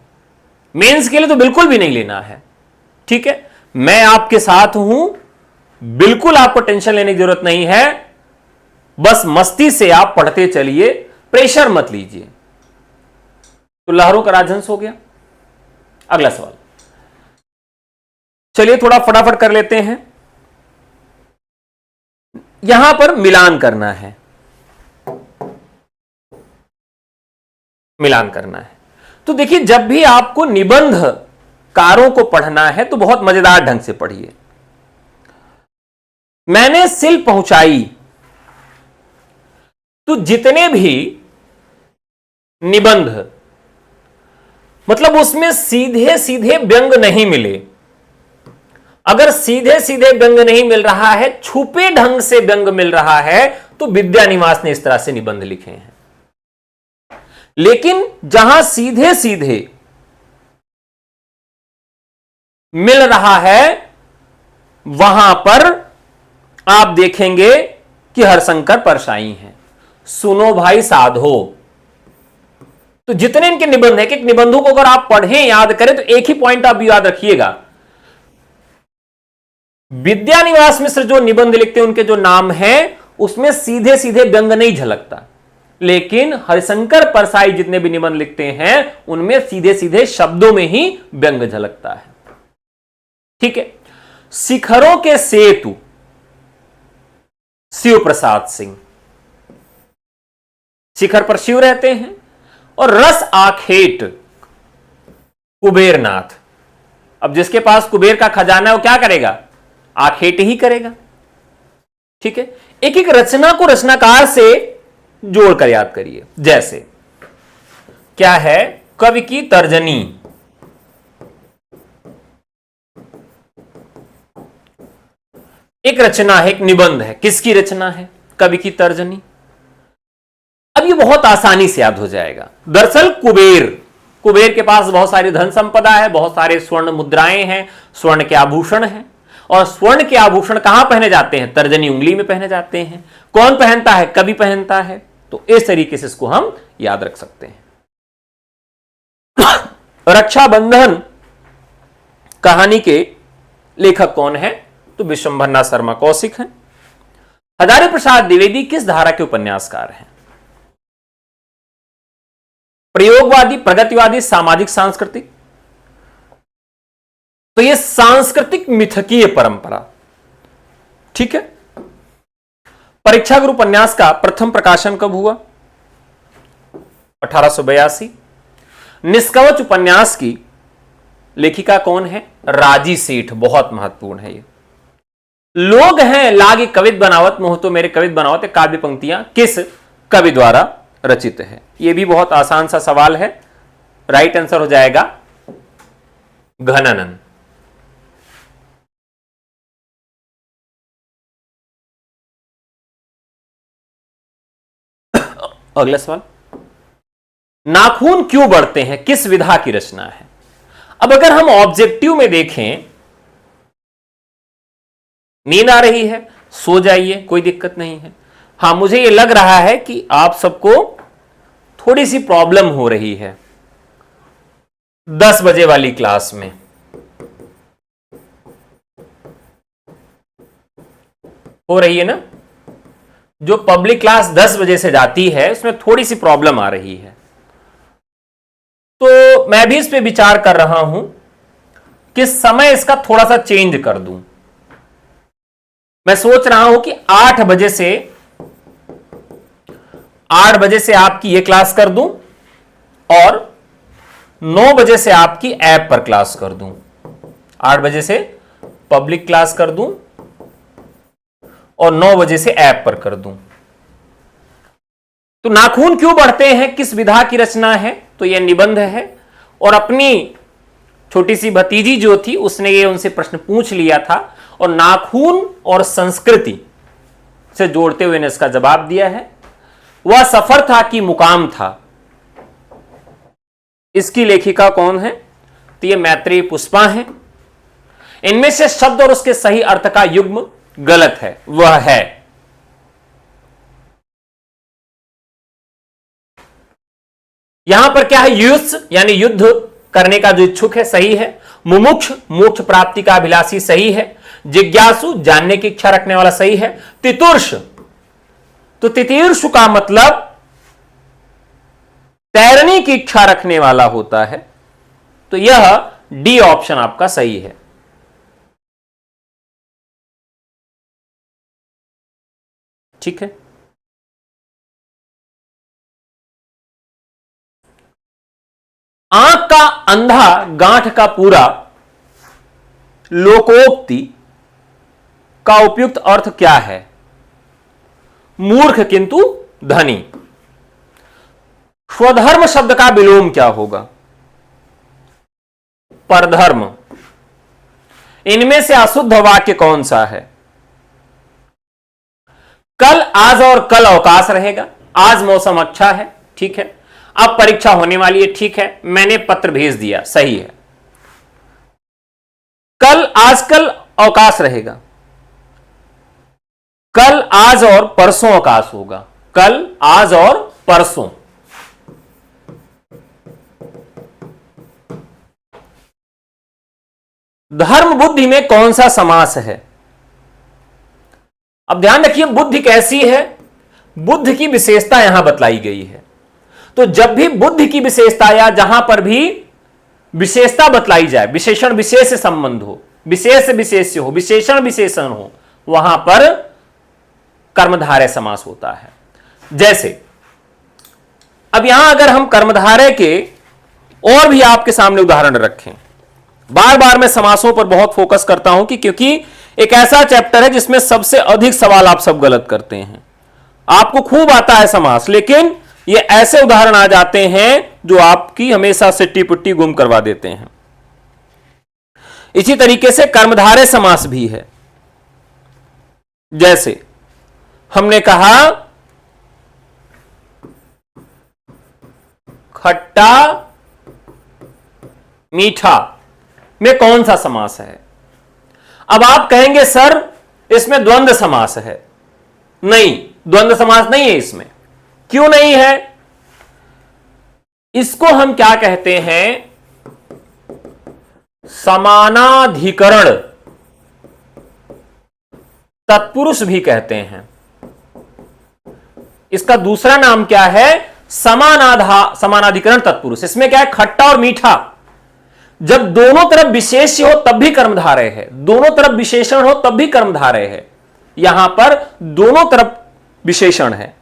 मेंस के लिए तो बिल्कुल भी नहीं लेना है। ठीक है, मैं आपके साथ हूं, बिल्कुल आपको टेंशन लेने की जरूरत नहीं है। बस मस्ती से आप पढ़ते चलिए, प्रेशर मत लीजिए। तो लहरों का राजहंस हो गया। अगला सवाल, चलिए थोड़ा फटाफट कर लेते हैं। यहां पर मिलान करना है, मिलान करना है। तो देखिए, जब भी आपको निबंध कारों को पढ़ना है तो बहुत मजेदार ढंग से पढ़िए। मैंने सिल पहुंचाई, तो जितने भी निबंध, मतलब उसमें सीधे सीधे व्यंग नहीं मिले। अगर सीधे सीधे व्यंग नहीं मिल रहा है, छुपे ढंग से व्यंग मिल रहा है, तो विद्यानिवास ने इस तरह से निबंध लिखे हैं। लेकिन जहां सीधे सीधे मिल रहा है वहां पर आप देखेंगे कि हरशंकर परसाई हैं, सुनो भाई साधो। तो जितने इनके निबंध है, कि निबंधों को अगर आप पढ़ें, याद करें, तो एक ही पॉइंट आप याद रखिएगा, विद्यानिवास मिश्र जो निबंध लिखते हैं उनके जो नाम हैं उसमें सीधे सीधे व्यंग नहीं झलकता, लेकिन हरिशंकर परसाई जितने भी निबंध लिखते हैं उनमें सीधे सीधे शब्दों में ही व्यंग झलकता है। ठीक है, शिखरों के सेतु, शिव प्रसाद सिंह, शिखर पर शिव रहते हैं। और रस आखेट, कुबेरनाथ। अब जिसके पास कुबेर का खजाना है वो क्या करेगा, आखेट ही करेगा। ठीक है, एक एक रचना को रचनाकार से जोड़कर याद करिए। जैसे क्या है, कवि की तर्जनी, एक रचना है, एक निबंध है, किसकी रचना है, कवि की तर्जनी। अब ये बहुत आसानी से याद हो जाएगा। दरअसल कुबेर के पास बहुत सारी धन संपदा है, बहुत सारे स्वर्ण मुद्राएं हैं, स्वर्ण के आभूषण हैं। और स्वर्ण के आभूषण कहां पहने जाते हैं, तर्जनी उंगली में पहने जाते हैं। कौन पहनता है, कवि पहनता है। तो इस तरीके से इसको हम याद रख सकते हैं। रक्षाबंधन कहानी के लेखक कौन है, तो विश्वंभरनाथ शर्मा कौशिक हैं। हजारी प्रसाद द्विवेदी किस धारा के उपन्यासकार हैं, प्रयोगवादी, प्रगतिवादी, सामाजिक, सांस्कृतिक। तो यह सांस्कृतिक मिथकीय परंपरा। ठीक है, परीक्षा गुरु उपन्यास का प्रथम प्रकाशन कब हुआ, 1882। निष्कवच उपन्यास की लेखिका कौन है, राजी सेठ। बहुत महत्वपूर्ण है ये। लोग हैं लागे कवित बनावत, मोह तो मेरे कवित बनावत, काव्य पंक्तियां किस कवि द्वारा रचित है? यह भी बहुत आसान सा सवाल है। राइट आंसर हो जाएगा घनानंद। अगला सवाल, नाखून क्यों बढ़ते हैं, किस विधा की रचना है? अब अगर हम ऑब्जेक्टिव में देखें, नींद आ रही है, सो जाइए, कोई दिक्कत नहीं है। हां, मुझे यह लग रहा है कि आप सबको थोड़ी सी प्रॉब्लम हो रही है 10 बजे वाली क्लास में। हो रही है ना? जो पब्लिक क्लास 10 बजे से जाती है उसमें थोड़ी सी प्रॉब्लम आ रही है। तो मैं भी इस पे विचार कर रहा हूं कि समय इसका थोड़ा सा चेंज कर दूं। मैं सोच रहा हूं कि 8 बजे से आपकी ये क्लास कर दूं और 9 बजे से आपकी ऐप पर क्लास कर दूं। 8 बजे से पब्लिक क्लास कर दूं और 9 बजे से ऐप पर कर दूं। तो नाखून क्यों बढ़ते हैं, किस विधा की रचना है? तो यह निबंध है। और अपनी छोटी सी भतीजी जो थी उसने ये उनसे प्रश्न पूछ लिया था और नाखून और संस्कृति से जोड़ते हुए ने इसका जवाब दिया है। वह सफर था कि मुकाम था। इसकी लेखिका कौन है? तो ये मैत्रेयी पुष्पा है। इनमें से शब्द और उसके सही अर्थ का युग्म गलत है। वह है यहां पर क्या है? युष्य यानी युद्ध करने का जो इच्छुक है, सही है। मुमुक्ष मोक्ष प्राप्ति का अभिलाषी, सही है। जिज्ञासु जानने की इच्छा रखने वाला, सही है। तितुर्ष, तो तितीर्षु का मतलब तैरने की इच्छा रखने वाला होता है। तो यह डी ऑप्शन आपका सही है। ठीक है। आंख का अंधा गांठ का पूरा लोकोक्ति का उपयुक्त अर्थ क्या है? मूर्ख किंतु धनी। स्वधर्म शब्द का विलोम क्या होगा? परधर्म। इनमें से अशुद्ध वाक्य कौन सा है? कल, आज और कल अवकाश रहेगा। आज मौसम अच्छा है, ठीक है। अब परीक्षा होने वाली है, ठीक है। मैंने पत्र भेज दिया, सही है। कल, आज, कल अवकाश रहेगा। कल, आज और परसों अवकाश होगा। कल, आज और परसों। धर्म बुद्धि में कौन सा समास है? अब ध्यान रखिए, बुद्धि कैसी है? बुद्ध की विशेषता यहां बतलाई गई है। तो जब भी बुद्धि की विशेषता या जहां पर भी विशेषता बतलाई जाए, विशेषण विशेष से संबंध हो, विशेष विशेष्य हो, विशेषण विशेषण हो, वहां पर कर्मधारय समास होता है। जैसे अब यहां अगर हम कर्मधारय के और भी आपके सामने उदाहरण रखें, बार बार मैं समासों पर बहुत फोकस करता हूं कि क्योंकि एक ऐसा चैप्टर है जिसमें सबसे अधिक सवाल आप सब गलत करते हैं। आपको खूब आता है समास, लेकिन ये ऐसे उदाहरण आ जाते हैं जो आपकी हमेशा सिट्टी पुट्टी गुम करवा देते हैं। इसी तरीके से कर्मधारय समास भी है। जैसे हमने कहा खट्टा मीठा में कौन सा समास है? अब आप कहेंगे सर इसमें द्वंद्व समास है। नहीं, द्वंद्व समास नहीं है इसमें। क्यों नहीं है? इसको हम क्या कहते हैं? समानाधिकरण तत्पुरुष भी कहते हैं। इसका दूसरा नाम क्या है? समानाधिकरण तत्पुरुष। इसमें क्या है? खट्टा और मीठा जब दोनों तरफ विशेष्य हो तब भी कर्मधारय है, दोनों तरफ विशेषण हो तब भी कर्मधारय है। यहां पर दोनों तरफ विशेषण है।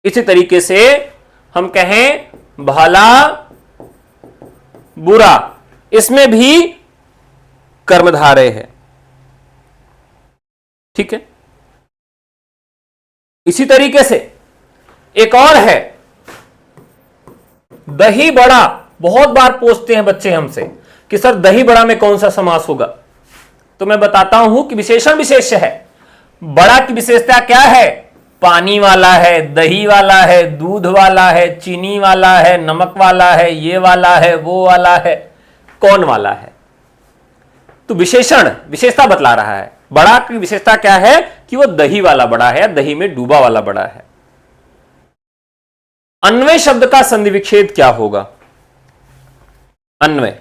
इसी तरीके से हम कहें भला बुरा, इसमें भी कर्मधारय है। ठीक है। इसी तरीके से एक और है दही बड़ा। बहुत बार पूछते हैं बच्चे हमसे कि सर दही बड़ा में कौन सा समास होगा, तो मैं बताता हूं कि विशेषण विशेष है। बड़ा की विशेषता क्या है? पानी वाला है, दही वाला है, दूध वाला है, चीनी वाला है, नमक वाला है, ये वाला है, वो वाला है, कौन वाला है। तो विशेषण विशेषता बतला रहा है। बड़ा की विशेषता क्या है कि वो दही वाला बड़ा है, दही में डूबा वाला बड़ा है। अन्वय शब्द का संधि विच्छेद क्या होगा? अन्वय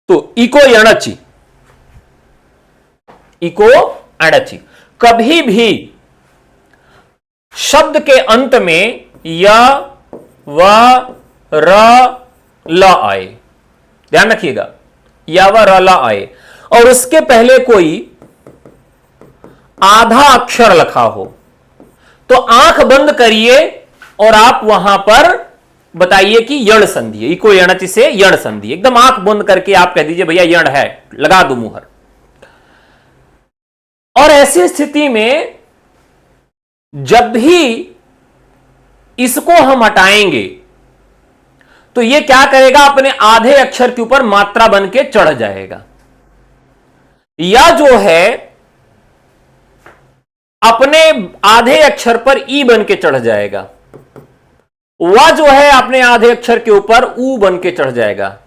तो इको यणचि, इको अणचि। कभी भी शब्द के अंत में य व र ल आए, ध्यान रखिएगा, या व र ल आए और उसके पहले कोई आधा अक्षर लिखा हो तो आंख बंद करिए और आप वहां पर बताइए कि यण संधि है। इको यणचि से यण संधि, एकदम आंख बंद करके आप कह दीजिए भैया यण है, लगा दो मुहर। और ऐसी स्थिति में जब भी इसको हम हटाएंगे तो ये क्या करेगा? अपने आधे अक्षर के ऊपर मात्रा बन के चढ़ जाएगा। या जो है अपने आधे अक्षर पर ई बन के चढ़ जाएगा। वा जो है अपने आधे अक्षर के ऊपर ऊ बन के चढ़ जाएगा।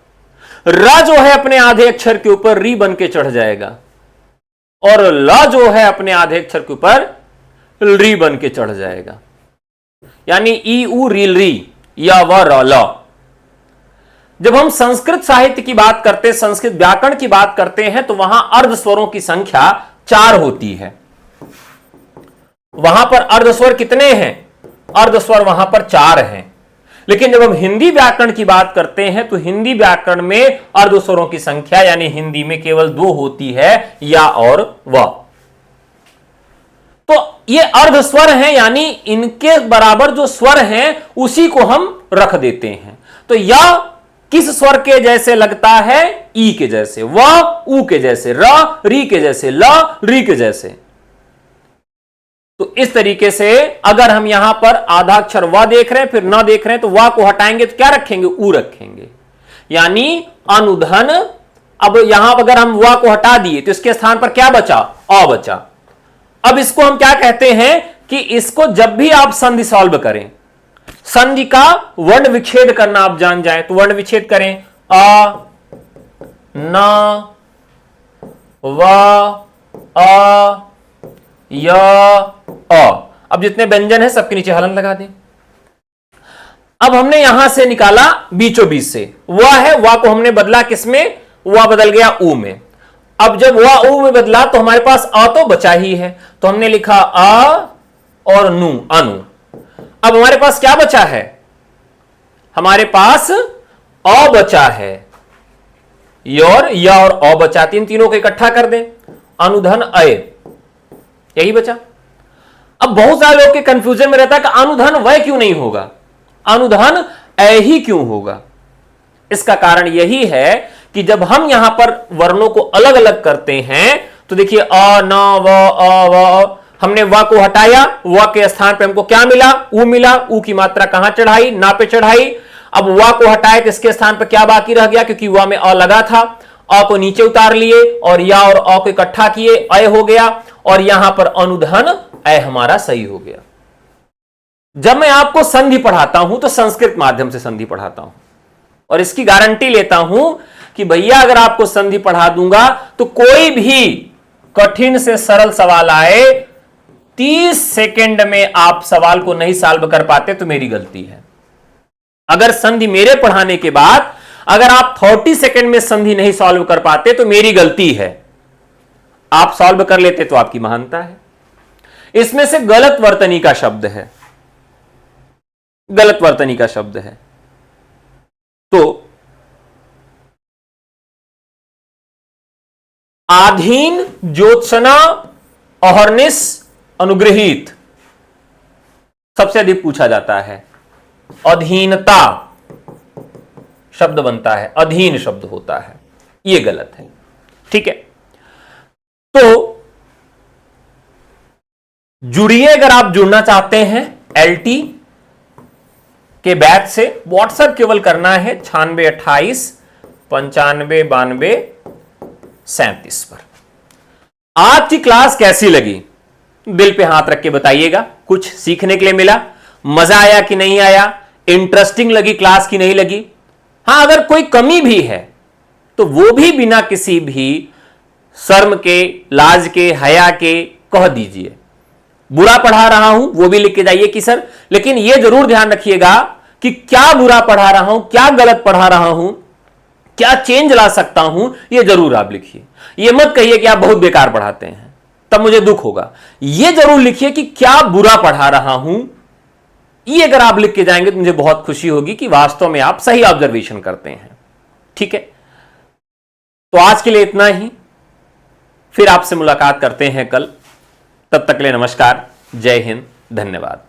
र जो है अपने आधे अक्षर के ऊपर री बन के चढ़ जाएगा। और ल जो है अपने आधे अक्षर के ऊपर री बन के चढ़ जाएगा। यानी ई ऊ रील री या व र ल। जब हम संस्कृत साहित्य की बात करते हैं, संस्कृत व्याकरण की बात करते हैं, तो वहां अर्ध स्वरों की संख्या 4 होती है। वहां पर अर्ध स्वर कितने हैं? अर्ध स्वर वहां पर 4 हैं। लेकिन जब हम हिंदी व्याकरण की बात करते हैं तो हिंदी व्याकरण में अर्ध स्वरों की संख्या यानी हिंदी में केवल 2 होती है, या और व। तो ये अर्ध स्वर हैं, यानी इनके बराबर जो स्वर हैं उसी को हम रख देते हैं। तो या किस स्वर के जैसे लगता है? ई के जैसे, व ऊ के जैसे, र री के जैसे, ल री के जैसे। तो इस तरीके से अगर हम यहां पर आधा अक्षर व देख रहे हैं फिर न देख रहे हैं तो व को हटाएंगे तो क्या रखेंगे? ऊ रखेंगे, यानी अनुधन। अब यहां अगर हम व को हटा दिए तो इसके स्थान पर क्या बचा? अ बचा। अब इसको हम क्या कहते हैं कि इसको जब भी आप संधि सॉल्व करें, संधि का वर्ण विच्छेद करना आप जान जाए तो वर्ण विच्छेद करें। अ न व अ य अ। अब जितने व्यंजन है सबके नीचे हलन लगा दें। अब हमने यहां से निकाला बीचों बीच से व है, व को हमने बदला किसमें? व बदल गया ऊ में। अब जब व ऊ में बदला तो हमारे पास अ तो बचा ही है, तो हमने लिखा अ और नु, अनु। अब हमारे पास क्या बचा है? हमारे पास अ बचा है, योर या और अ बचा। तीनों को इकट्ठा कर दें, अनुधन अय, यही बचा। अब बहुत सारे लोग के कंफ्यूजन में रहता है कि अनुधन वय क्यों नहीं होगा, अनुधन ऐ ही क्यों होगा। इसका कारण यही है कि जब हम यहां पर वर्णों को अलग अलग करते हैं तो देखिए अ न व अ व, हमने व को हटाया, व के स्थान पे हमको क्या मिला? ऊ मिला। ऊ की मात्रा कहां चढ़ाई? ना पे चढ़ाई। अब व को हटाए तो इसके स्थान पर क्या बाकी रह गया? क्योंकि व में अ लगा था, अ को नीचे उतार लिए और या और अ को इकट्ठा किए, अय हो गया। और यहां पर अनुधन अय हमारा सही हो गया। जब मैं आपको संधि पढ़ाता हूं तो संस्कृत माध्यम से संधि पढ़ाता हूं और इसकी गारंटी लेता हूं कि भैया अगर आपको संधि पढ़ा दूंगा तो कोई भी कठिन से सरल सवाल आए 30 सेकंड में आप सवाल को नहीं सॉल्व कर पाते तो मेरी गलती है। अगर संधि मेरे पढ़ाने के बाद अगर आप 40 सेकंड में संधि नहीं सॉल्व कर पाते तो मेरी गलती है। आप सॉल्व कर लेते तो आपकी महानता है। इसमें से गलत वर्तनी का शब्द है, गलत वर्तनी का शब्द है। तो आधीन, ज्योत्सना, अहर्निश, अनुग्रहित सबसे अधिक पूछा जाता है। अधीनता शब्द बनता है, अधीन शब्द होता है, यह गलत है। ठीक है, तो जुड़िए अगर आप जुड़ना चाहते हैं एलटी के बैच से। व्हाट्सएप केवल करना है 9628 95 92 37 पर। आज की क्लास कैसी लगी दिल पे हाथ रख के बताइएगा। कुछ सीखने के लिए मिला, मजा आया कि नहीं आया, इंटरेस्टिंग लगी क्लास की नहीं लगी। हां, अगर कोई कमी भी है तो वो भी बिना किसी भी शर्म के, लाज के, हया के कह दीजिए। बुरा पढ़ा रहा हूं वो भी लिख के जाइए कि सर, लेकिन यह जरूर ध्यान रखिएगा कि क्या बुरा पढ़ा रहा हूं, क्या गलत पढ़ा रहा हूं, क्या चेंज ला सकता हूं, यह जरूर आप लिखिए। यह मत कहिए कि आप बहुत बेकार पढ़ाते हैं, तब मुझे दुख होगा। यह जरूर लिखिए कि क्या बुरा पढ़ा रहा हूं। ये अगर आप लिख के जाएंगे तो मुझे बहुत खुशी होगी कि वास्तव में आप सही ऑब्जर्वेशन करते हैं। ठीक है, तो आज के लिए इतना ही। फिर आपसे मुलाकात करते हैं कल। तब तक के लिए नमस्कार, जय हिंद, धन्यवाद।